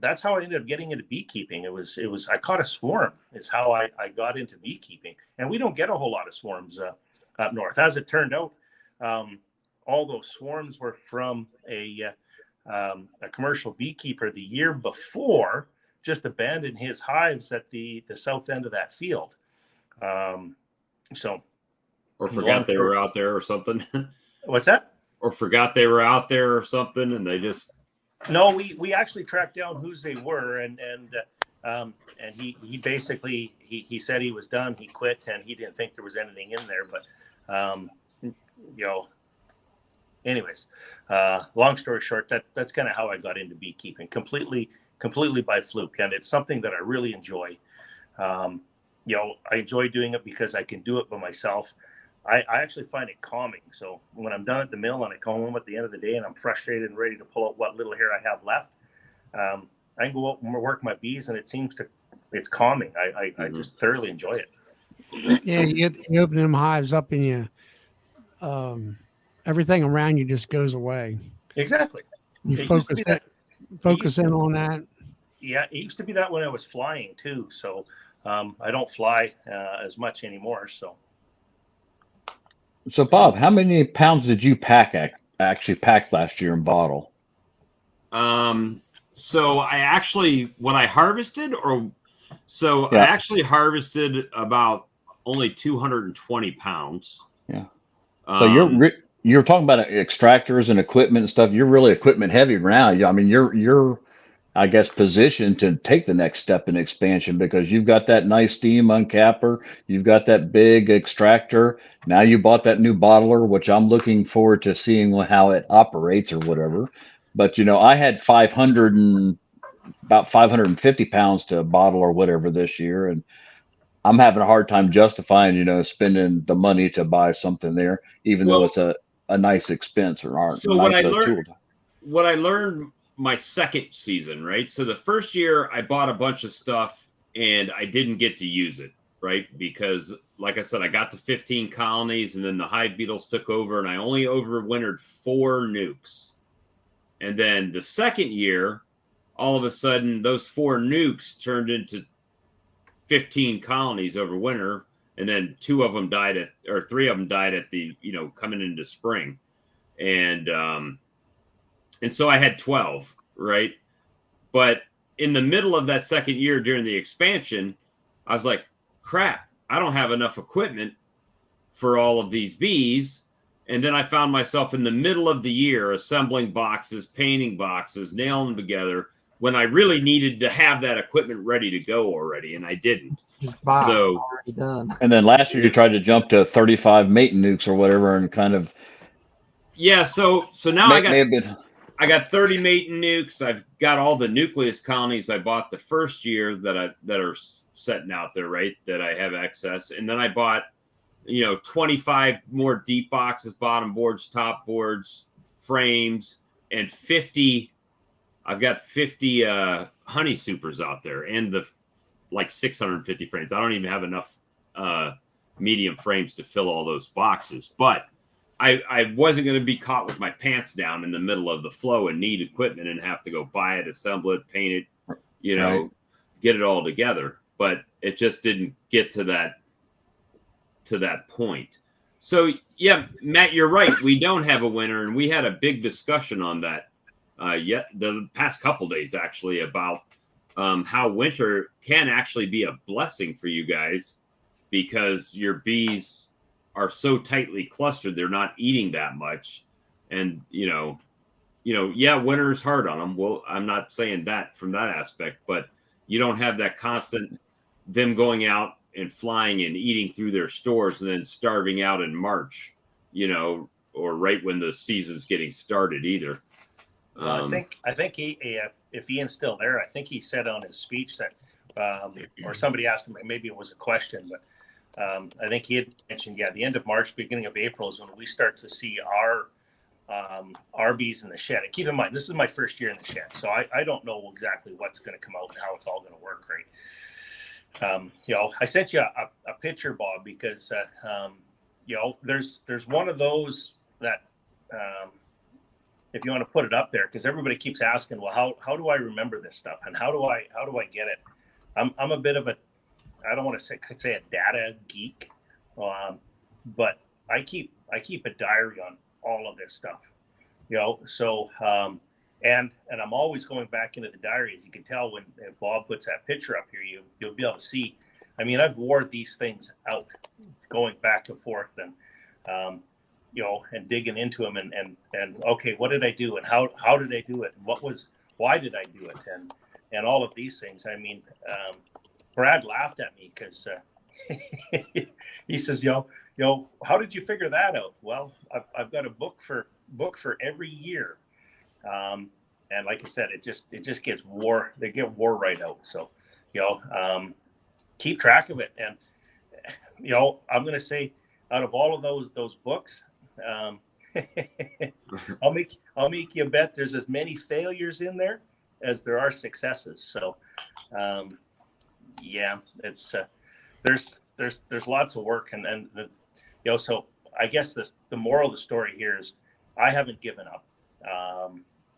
that's how I ended up getting into beekeeping. It was I caught a swarm is how I got into beekeeping. And we don't get a whole lot of swarms up north. As it turned out, all those swarms were from a commercial beekeeper the year before, just abandoned his hives at the south end of that field. So, or forgot they were out there or something. What's that? Or forgot they were out there or something, and they just. No, we actually tracked down whose they were, and he basically he said he was done. He quit, and he didn't think there was anything in there. But you know, anyways, long story short, that's kind of how I got into beekeeping, completely by fluke, and it's something that I really enjoy. You know, I enjoy doing it because I can do it by myself. I actually find it calming. So when I'm done at the mill and I come home at the end of the day and I'm frustrated and ready to pull out what little hair I have left, I can go out and work my bees, and it's calming. I just thoroughly enjoy it. Yeah, you open them hives up, and you everything around you just goes away. Exactly. You focus in on that. Yeah, it used to be that when I was flying too. So I don't fly as much anymore. So Bob, how many pounds did you actually pack last year in bottle? So I actually, what I harvested, I actually harvested about only 220 pounds. Yeah. So you're talking about extractors and equipment and stuff. You're really equipment heavy now. I mean, you're I guess positioned to take the next step in expansion, because you've got that nice steam uncapper, you've got that big extractor. Now you bought that new bottler, which I'm looking forward to seeing how it operates or whatever. But you know, I had about 550 pounds to bottle or whatever this year, and I'm having a hard time justifying, you know, spending the money to buy something there, even though it's a nice expense or art. So nice what I learned my second season, right? So the first year I bought a bunch of stuff and I didn't get to use it, right? Because like I said, I got to 15 colonies and then the hive beetles took over and I only overwintered 4 nukes. And then the second year, all of a sudden those 4 nukes turned into 15 colonies over winter. And then 3 of them died at the, you know, coming into spring. And so I had 12, right? But in the middle of that second year during the expansion, I was like, crap, I don't have enough equipment for all of these bees. And then I found myself in the middle of the year assembling boxes, painting boxes, nailing them together when I really needed to have that equipment ready to go already, and I didn't. Just buy it So already done. And then last year you tried to jump to 35 mating nukes or whatever, and kind of yeah, so now may have been. I got 30 mating nukes. I've got all the nucleus colonies I bought the first year that are setting out there, right? That I have excess, and then I bought 25 more deep boxes, bottom boards, top boards, frames, and 50. I've got 50 honey supers out there, and the like 650 frames. I don't even have enough medium frames to fill all those boxes, but I wasn't going to be caught with my pants down in the middle of the flow and need equipment and have to go buy it, assemble it, paint it, Right. get it all together. But it just didn't get to that point. So yeah, Matt, you're right. We don't have a winner, and we had a big discussion on that the past couple days actually about how winter can actually be a blessing for you guys because your bees are so tightly clustered, they're not eating that much. And, yeah, winter is hard on them. Well, I'm not saying that from that aspect, but you don't have that constant them going out and flying and eating through their stores and then starving out in March, or right when the season's getting started either. Well, I think he, if Ian's still there, I think he said on his speech that, or somebody asked him, maybe it was a question, but I think he had mentioned, the end of March, beginning of April is when we start to see our bees in the shed. And keep in mind, this is my first year in the shed, so I don't know exactly what's going to come out and how it's all going to work, right? I sent you a picture, Bob, because there's one of those that if you want to put it up there, because everybody keeps asking, well, how do I remember this stuff and how do I get it? I'm a bit of a, I don't want to say a data geek, but I keep a diary on all of this stuff, So and I'm always going back into the diary, as you can tell when Bob puts that picture up here. You'll be able to see. I mean, I've wore these things out, going back and forth, and and digging into them, and okay, what did I do, and how did I do it, and why did I do it, and all of these things. I mean. Brad laughed at me because he says, how did you figure that out? Well, I've got a book for every year, and like I said, it just gets wore. They get wore right out. So, keep track of it, and I'm going to say, out of all of those books, I'll make you a bet. There's as many failures in there as there are successes. So. Yeah, it's there's lots of work, and so I guess the moral of the story here is I haven't given up.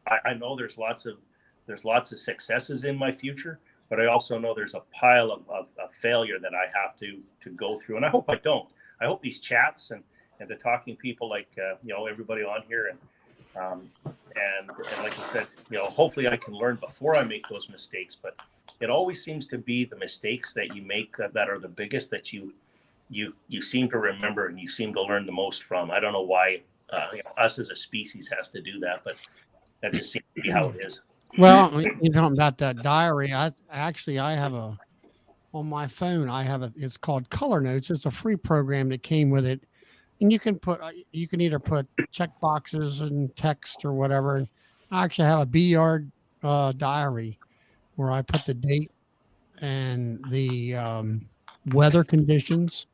I know there's lots of successes in my future, but I also know there's a pile of failure that I have to go through, and I hope I don't. I hope these chats and the talking people like everybody on here and like I said, hopefully I can learn before I make those mistakes, but. It always seems to be the mistakes that you make that are the biggest, that you seem to remember and you seem to learn the most from. I don't know why us as a species has to do that, but that just seems to be how it is. Well, you're talking about that diary. I have on my phone. It's called Color Notes. It's a free program that came with it, and you can either put check boxes and text or whatever. I actually have a bee yard diary, where I put the date and the weather conditions,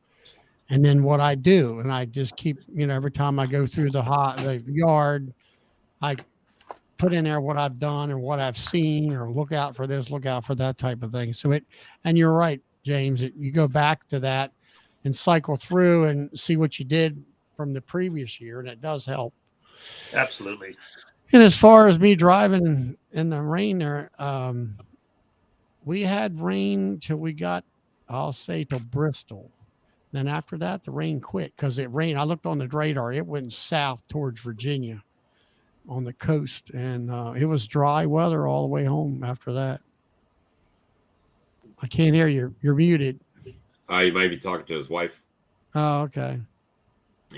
and then what I do. And I just keep, every time I go through the yard, I put in there what I've done or what I've seen, or look out for this, look out for that type of thing. So and you're right, James, you go back to that and cycle through and see what you did from the previous year, and it does help. Absolutely. And as far as me driving in the rain there, we had rain till we got, I'll say, till Bristol. Then after that, the rain quit because it rained. I looked on the radar. It went south towards Virginia on the coast, and it was dry weather all the way home after that. I can't hear you. You're muted. You might be talking to his wife. Oh, okay.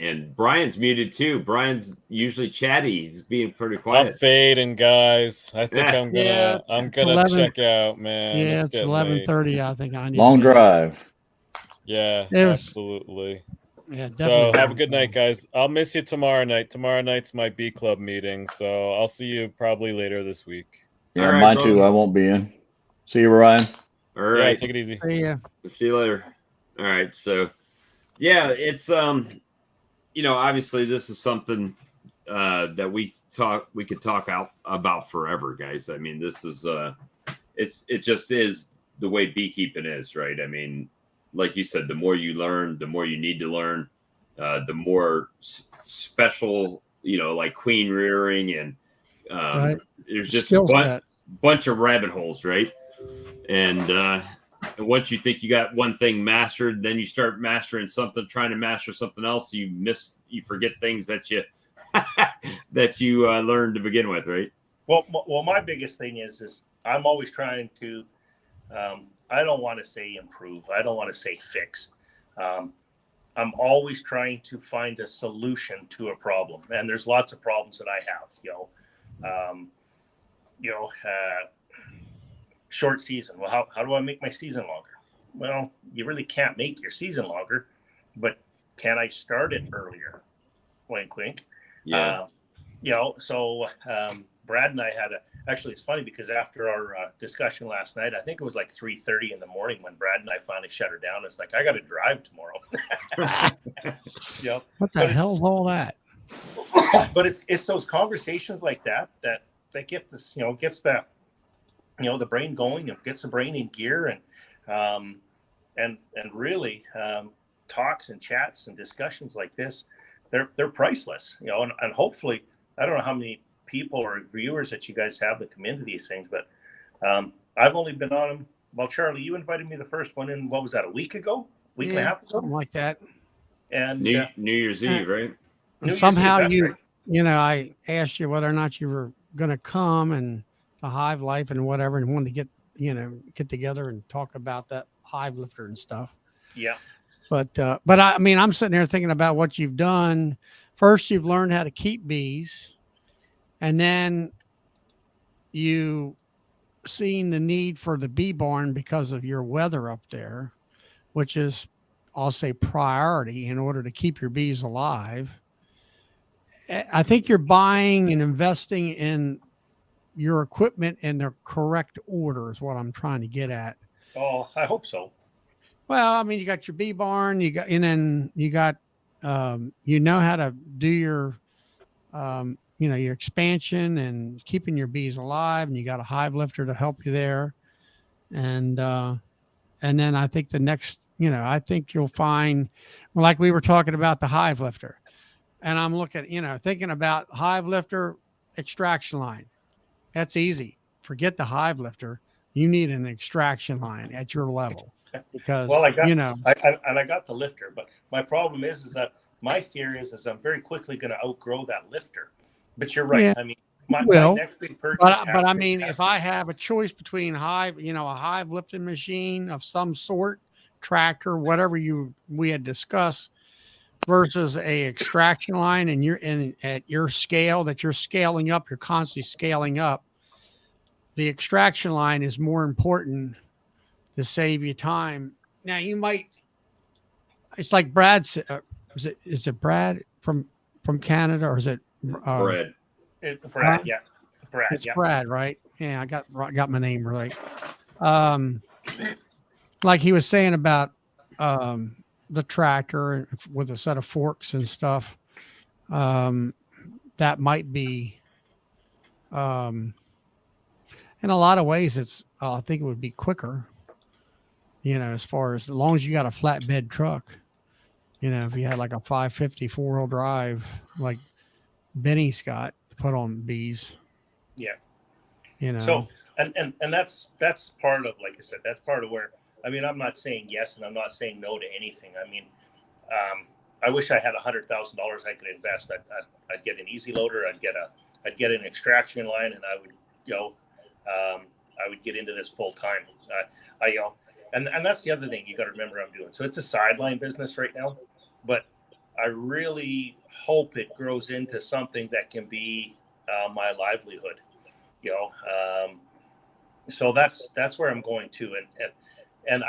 And Brian's muted too. Brian's usually chatty. He's being pretty I'm quiet. fading, guys. I think Yeah. I'm Yeah, gonna 11. check out, man. Yeah, it's getting late. 11:30. I think I need Long to be. drive. Yeah, It was, absolutely. yeah, So definitely. have a good night, guys. I'll miss you tomorrow night. Tomorrow night's my B Club meeting, so I'll see you probably later this week. Yeah, All right, mine bro. too. I won't be in. See you, Ryan. All Yeah, right. take it easy. Yeah. See you later. All right. So, yeah, it's obviously this is something that we could talk out about forever, guys. I mean, this is it just is the way beekeeping is, right? I mean, like you said, the more you learn, the more you need to learn, the more special, like queen rearing and Right. there's just Skill set. bunch of rabbit holes, right? And once you think you got one thing mastered, then you start mastering something, trying to master something else. You forget things that you learned to begin with, right? Well, my biggest thing is I'm always trying to. I don't want to say improve. I don't want to say fix. I'm always trying to find a solution to a problem, and there's lots of problems that I have. Short season. Well, how do I make my season longer? Well, you really can't make your season longer, but can I start it earlier? Wink, wink. Yeah. So Brad and I actually, it's funny because after our discussion last night, I think it was like 3:30 in the morning when Brad and I finally shut her down. It's like, I got to drive tomorrow. What the hell's all that? But it's those conversations like that get this, gets the brain going and gets the brain in gear and really talks and chats and discussions like this, they're priceless, and hopefully, I don't know how many people or viewers that you guys have that come into these things, but I've only been on them. Well, Charlie, you invited me the first one in, what was that, a week ago? Week and a half ago? Something like that. And New Year's Eve, right? Somehow I asked you whether or not you were going to come and the hive life and whatever, and wanted to get together and talk about that hive lifter and stuff. Yeah. But I mean, I'm sitting here thinking about what you've done. First, you've learned how to keep bees, and then you seen the need for the bee barn because of your weather up there, which is, I'll say, priority in order to keep your bees alive. I think you're buying and investing in your equipment in the correct order is what I'm trying to get at. Oh, I hope so. Well, I mean, you got your bee barn, you got how to do your, your expansion and keeping your bees alive, and you got a hive lifter to help you there. And then I think the next, I think you'll find, like we were talking about the hive lifter, and I'm looking, thinking about hive lifter extraction line. That's easy. Forget the hive lifter. You need an extraction line at your level because, I got the lifter, but my problem is that my theory is I'm very quickly going to outgrow that lifter. But you're right. Yeah, I mean, my next big purchase. But I mean, if I have a choice between a hive lifting machine of some sort, tractor, whatever we had discussed, versus a extraction line, and you're at your scale that you're scaling up, you're constantly scaling up. The extraction line is more important to save you time. Now you might, it's like Brad said, is it Brad from Canada, or is it Brad? Brad, yeah. Brad, it's Brad, right? Yeah, I got my name right. Like he was saying about the tractor with a set of forks and stuff. That might be, in a lot of ways, I think it would be quicker, as long as you got a flatbed truck, if you had like a 550 4-wheel drive, like Benny's got to put on bees. Yeah. So, and that's part of, like I said, that's part of where, I mean, I'm not saying yes and I'm not saying no to anything. I mean, I wish I had $100,000 I could invest. I'd get an easy loader. I'd get an extraction line, and I would, I would get into this full time. And that's the other thing you got to remember I'm doing. So it's a sideline business right now, but I really hope it grows into something that can be my livelihood. You know, so that's where I'm going to, and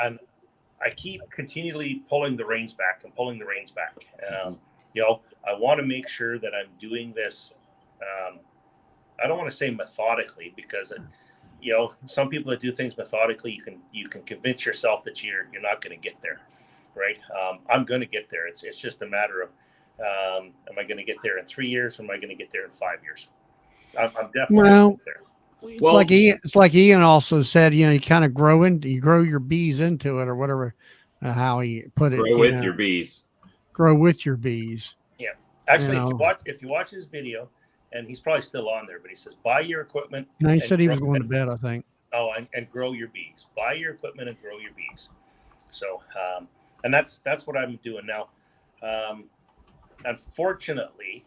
I keep continually pulling the reins back and pulling the reins back. You know, I want to make sure that I'm doing this. I don't want to say methodically, because you know, some people that do things methodically, you can convince yourself that you're not going to get there, right? I'm going to get there. It's just a matter of am I going to get there in 3 years, or am I going to get there in 5 years? I'm definitely Well, there. Well, it's like Ian also said, you know, you kind of you grow your bees into it, or whatever, how he put it. Grow with your bees. Grow with your bees. Yeah, actually, You if you watch his video, and he's probably still on there, but he says buy your equipment. No, he said he was going to bed, I think. Oh, and grow your bees. Buy your equipment and grow your bees. So, and that's what I'm doing now. Unfortunately,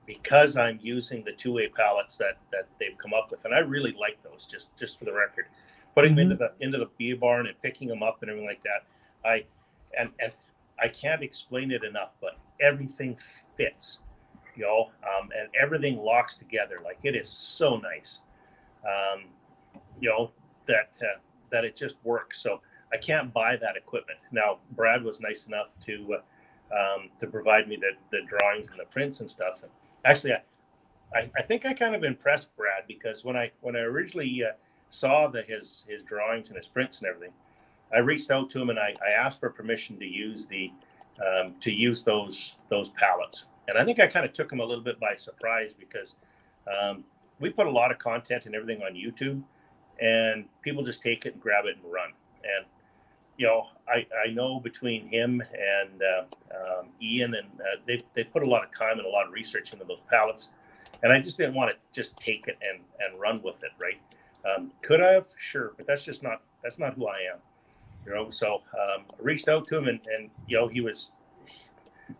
because I'm using the two-way pallets that they've come up with, and I really like those. Just for the record, putting them into the bee barn and picking them up and everything like that. I can't explain it enough, but everything fits, you know, and everything locks together. Like, it is so nice, you know, that it just works. So I can't buy that equipment. Now, Brad was nice enough to provide me the drawings and the prints and stuff. And actually, I think I kind of impressed Brad, because when I originally saw his drawings and his prints and everything, I reached out to him and I asked for permission to use those pallets. And I think I kind of took him a little bit by surprise, because we put a lot of content and everything on YouTube, and people just take it and grab it and run. And you know, I know between him and Ian, and they put a lot of time and a lot of research into those pallets, and I just didn't want to just take it and run with it, right? Could I have? Sure, but that's not who I am, you know. So I reached out to him, and you know, he was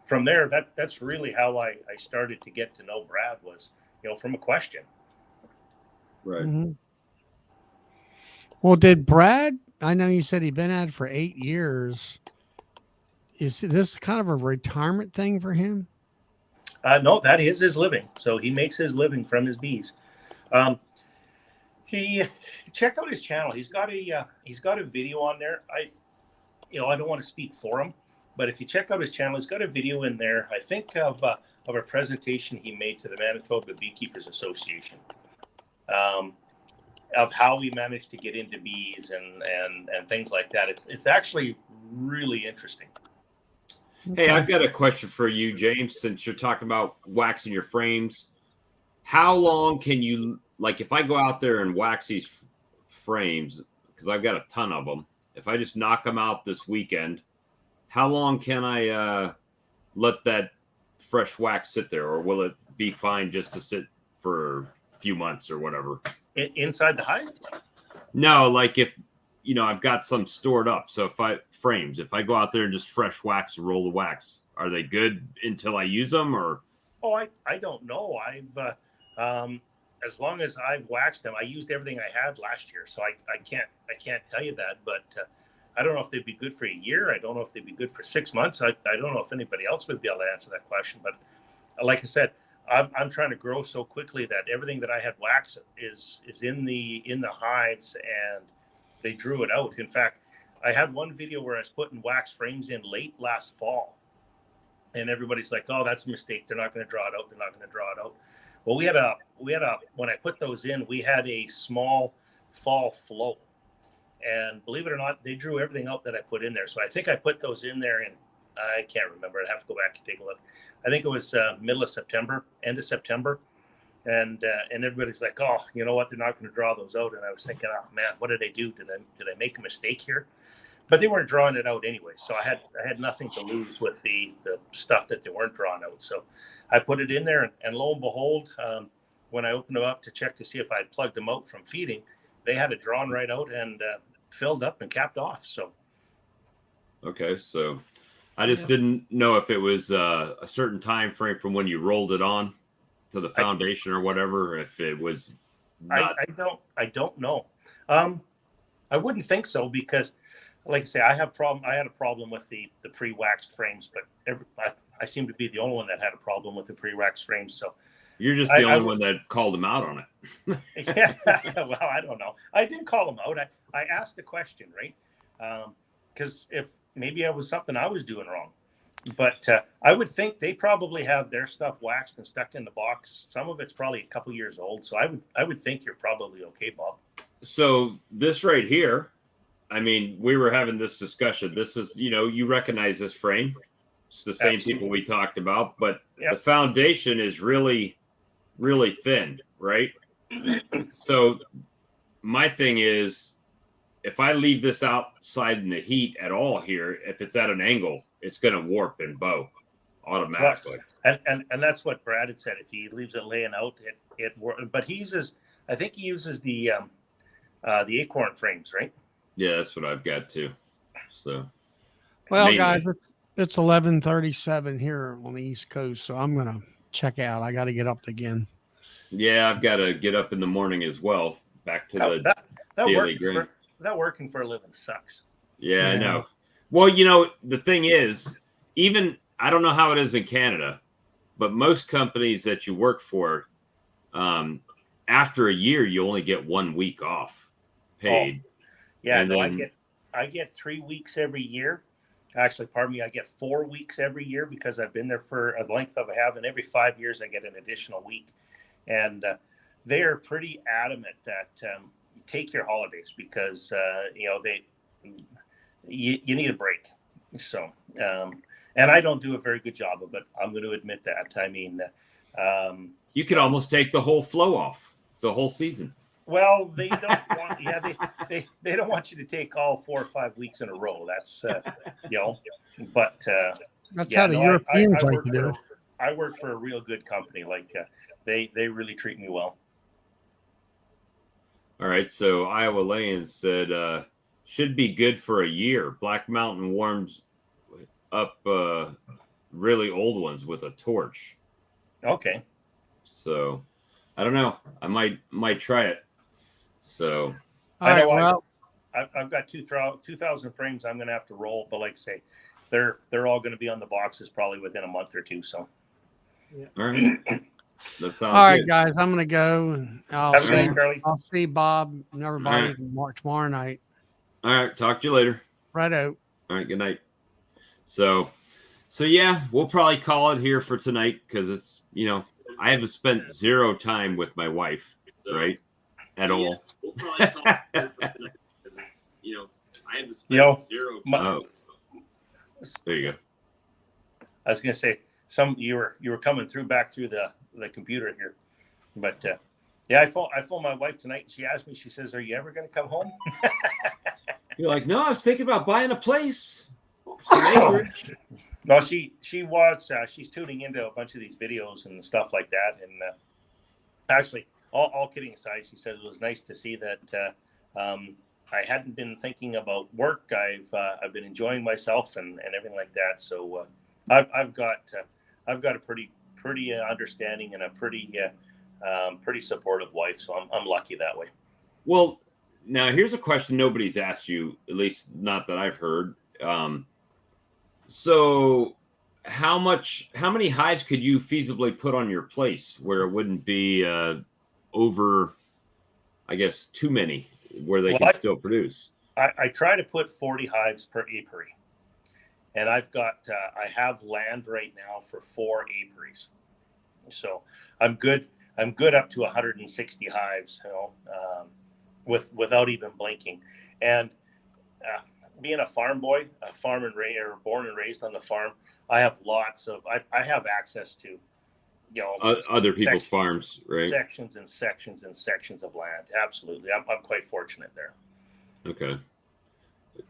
from there. That's really how I started to get to know Brad, was, you know, from a question. Right. Mm-hmm. Well, did Brad? I know you said he'd been at it for 8 years. Is this kind of a retirement thing for him? No, that is his living. So he makes his living from his bees. He check out his channel. He's got a video on there. I don't want to speak for him, but if you check out his channel, he's got a video in there, I think, of a presentation he made to the Manitoba Beekeepers Association, of how we managed to get into bees and things like that. It's actually really interesting. Hey, I've got a question for you, James, since you're talking about waxing your frames. How long can you, like, if I go out there and wax these frames, because I've got a ton of them, if I just knock them out this weekend, how long can I let that fresh wax sit there, or will it be fine just to sit for a few months or whatever? Inside the hive? No, like, if, you know, I've got some stored up. So if I go out there and just fresh wax and roll the wax, are they good until I use them, or? Oh, I don't know. As long as I've waxed them, I used everything I had last year, so I can't tell you that. But I don't know if they'd be good for a year. I don't know if they'd be good for 6 months. I don't know if anybody else would be able to answer that question. But like I said, I'm trying to grow so quickly that everything that I had waxed is in the hives, and they drew it out. In fact, I had one video where I was putting wax frames in late last fall, and everybody's like, "Oh, that's a mistake. They're not going to draw it out. They're not going to draw it out." Well, we had a when I put those in, we had a small fall flow, and believe it or not, they drew everything out that I put in there. So I think I put those in there, and I can't remember. I'd have to go back and take a look. I think it was middle of September, end of September. And everybody's like, "Oh, you know what? They're not going to draw those out." And I was thinking, "Oh man, what did I do? Did I make a mistake here?" But they weren't drawing it out anyway, so I had nothing to lose with the stuff that they weren't drawing out. So I put it in there, and lo and behold, when I opened them up to check to see if I'd plugged them out from feeding, they had it drawn right out and filled up and capped off. So Okay, so I just didn't know if it was a certain time frame from when you rolled it on to the foundation or whatever. If it was, not... I don't know. I wouldn't think so, because, like I say, I had a problem with the pre-waxed frames, but I seem to be the only one that had a problem with the pre-wax frames. So you're just the only one that called him out on it. Yeah, well, I don't know. I didn't call him out. I asked the question, right? Because if maybe it was something I was doing wrong. But I would think they probably have their stuff waxed and stuck in the box. Some of it's probably a couple years old. So I would think you're probably okay, Bob. So this right here, I mean, we were having this discussion. This is, you recognize this frame. It's the same Absolutely. people we talked about, but Yep. the foundation is really, really thin, right? So my thing is, if I leave this outside in the heat at all here, if it's at an angle, it's going to warp and bow automatically. And that's what Brad had said. If he leaves it laying out, but he uses, I think he uses the acorn frames, right? Yeah, that's what I've got too. So, Well, mainly. guys, it's 11:37 here on the East Coast, so I'm gonna check out. I got to get up again. Yeah, I've got to get up in the morning as well. Back to the that daily grind. That working for a living sucks. Yeah, I Yeah. know. Well, the thing is, even I don't know how it is in Canada, but most companies that you work for, after a year, you only get 1 week off paid. Yeah, And no, then- I get 3 weeks every year. Actually, pardon me, I get 4 weeks every year because I've been there for a length of a half, and every 5 years I get an additional week. And they are pretty adamant that you take your holidays because you need a break. So, and I don't do a very good job of it. I'm going to admit that. I mean, You could almost take the whole flow off the whole season. well, they don't want. Yeah, they don't want you to take all 4 or 5 weeks in a row. That's But That's yeah, how the no, Europeans I like work to do for it. I work for a real good company. Like they really treat me well. All right. So Iowa Lane said, should be good for a year. Black Mountain warms up really old ones with a torch. Okay. So I don't know. I might try it. So All right, know well, I've got 2,000 frames I'm going to have to roll, but like I say, they're all going to be on the boxes probably within a month or two. So all right. That sounds all right, good. guys, I'm gonna go. And have a good night, Charlie. I'll see Bob and everybody tomorrow night. All right. Talk to you later. Right out. All right. Good night. So yeah, we'll probably call it here for tonight because it's, I haven't spent zero time with my wife, right? At all. We'll probably call it here for tonight because it's, I haven't spent zero time. There you go. I was going to say you were coming back through the computer here, but yeah, I phoned my wife tonight. And she asked me. She says, "Are you ever going to come home?" You're like, no, I was thinking about buying a place. Some acreage. No, she was. She's tuning into a bunch of these videos and stuff like that. And actually, all kidding aside, she said it was nice to see that I hadn't been thinking about work. I've been enjoying myself and everything like that. So I've got a pretty understanding and a pretty supportive wife. So I'm lucky that way. Well, now here's a question nobody's asked you, at least not that I've heard. So how many hives could you feasibly put on your place where it wouldn't be over, I guess, too many where they can still produce? I try to put 40 hives per apiary, and I have land right now for 4 apiaries. So I'm good up to 160 hives, without even blinking. And being a farm boy, born and raised on the farm, I have I have access to, other people's farms, right? Sections and sections and sections of land. Absolutely. I'm quite fortunate there. Okay.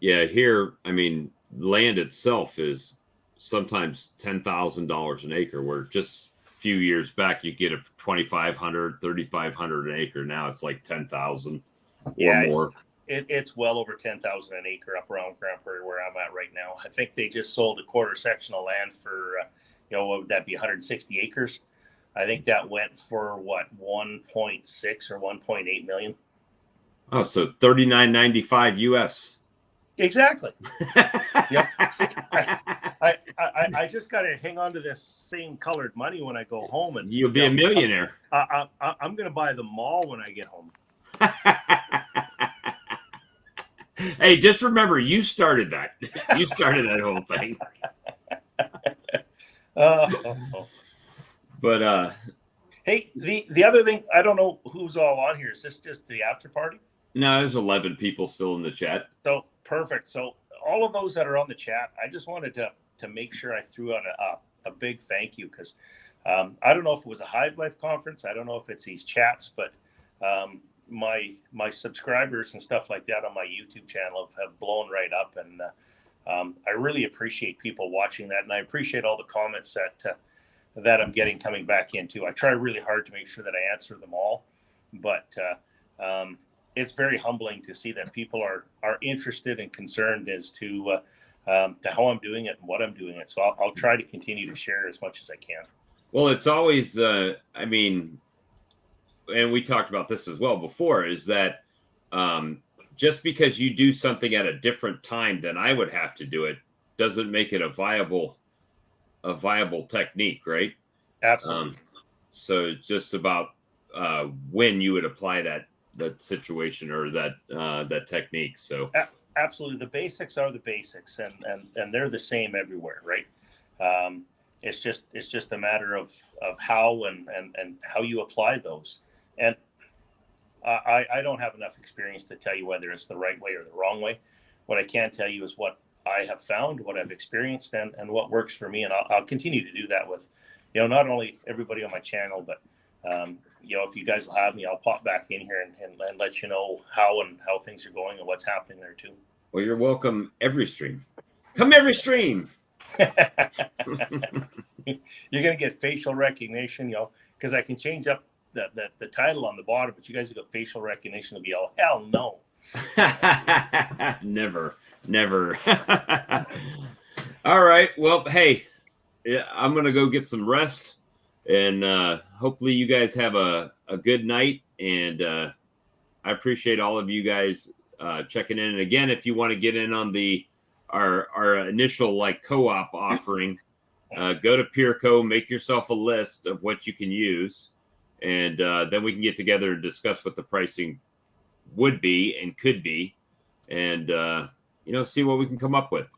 Yeah. Here, I mean, land itself is sometimes $10,000 an acre, where just a few years back, you get it for $2,500, $3,500 an acre. Now it's like 10,000 or more. It's well over 10,000 an acre up around Grand Prairie where I'm at right now. I think they just sold a quarter section of land for, what would that be, 160 acres? I think that went for what, 1.6 or 1.8 million. Oh, so $39.95 US. Exactly. Yep. See, I just got to hang on to this same colored money when I go home, and You'll be a millionaire. I'm going to buy the mall when I get home. Hey, just remember, you started that. You started that whole thing. But hey, the other thing, I don't know who's all on here. Is this just the after party? no, there's 11 people still in the chat. So perfect. So all of those that are on the chat, I just wanted to make sure I threw out a big thank you, because I don't know if it was a Hive Life conference. I don't know if it's these chats, but my subscribers and stuff like that on my YouTube channel have blown right up, and I really appreciate people watching that, and I appreciate all the comments that I'm getting coming back into. I try really hard to make sure that I answer them all, but it's very humbling to see that people are interested and concerned as to how I'm doing it and what I'm doing it. So I'll try to continue to share as much as I can. Well, it's always, I mean, and we talked about this as well before, is that just because you do something at a different time than I would have to do it doesn't make it a viable technique, right? Absolutely. So it's just about when you would apply that situation or that technique. So absolutely, the basics are the basics, and they're the same everywhere, right? It's just a matter of how and how you apply those. And I don't have enough experience to tell you whether it's the right way or the wrong way. What I can tell you is what I have found, what I've experienced, and what works for me. And I'll continue to do that with, not only everybody on my channel, but if you guys will have me, I'll pop back in here and let you know how things are going and what's happening there too. Well, you're welcome every stream. Come every stream. You're gonna get facial recognition, because I can change up the title on the bottom, but you guys have got facial recognition to be all hell no. Never. All right. Well, hey, I'm gonna go get some rest, and hopefully you guys have a good night. And I appreciate all of you guys checking in. And again, if you want to get in on our initial co-op offering, go to Peerco, make yourself a list of what you can use, and then we can get together and discuss what the pricing would be and could be, and see what we can come up with.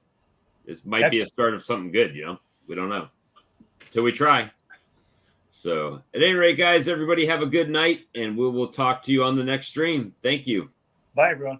This might be a start of something good. We don't know till we try. So at any rate, guys, everybody have a good night, and we will talk to you on the next stream. Thank you. Bye, everyone.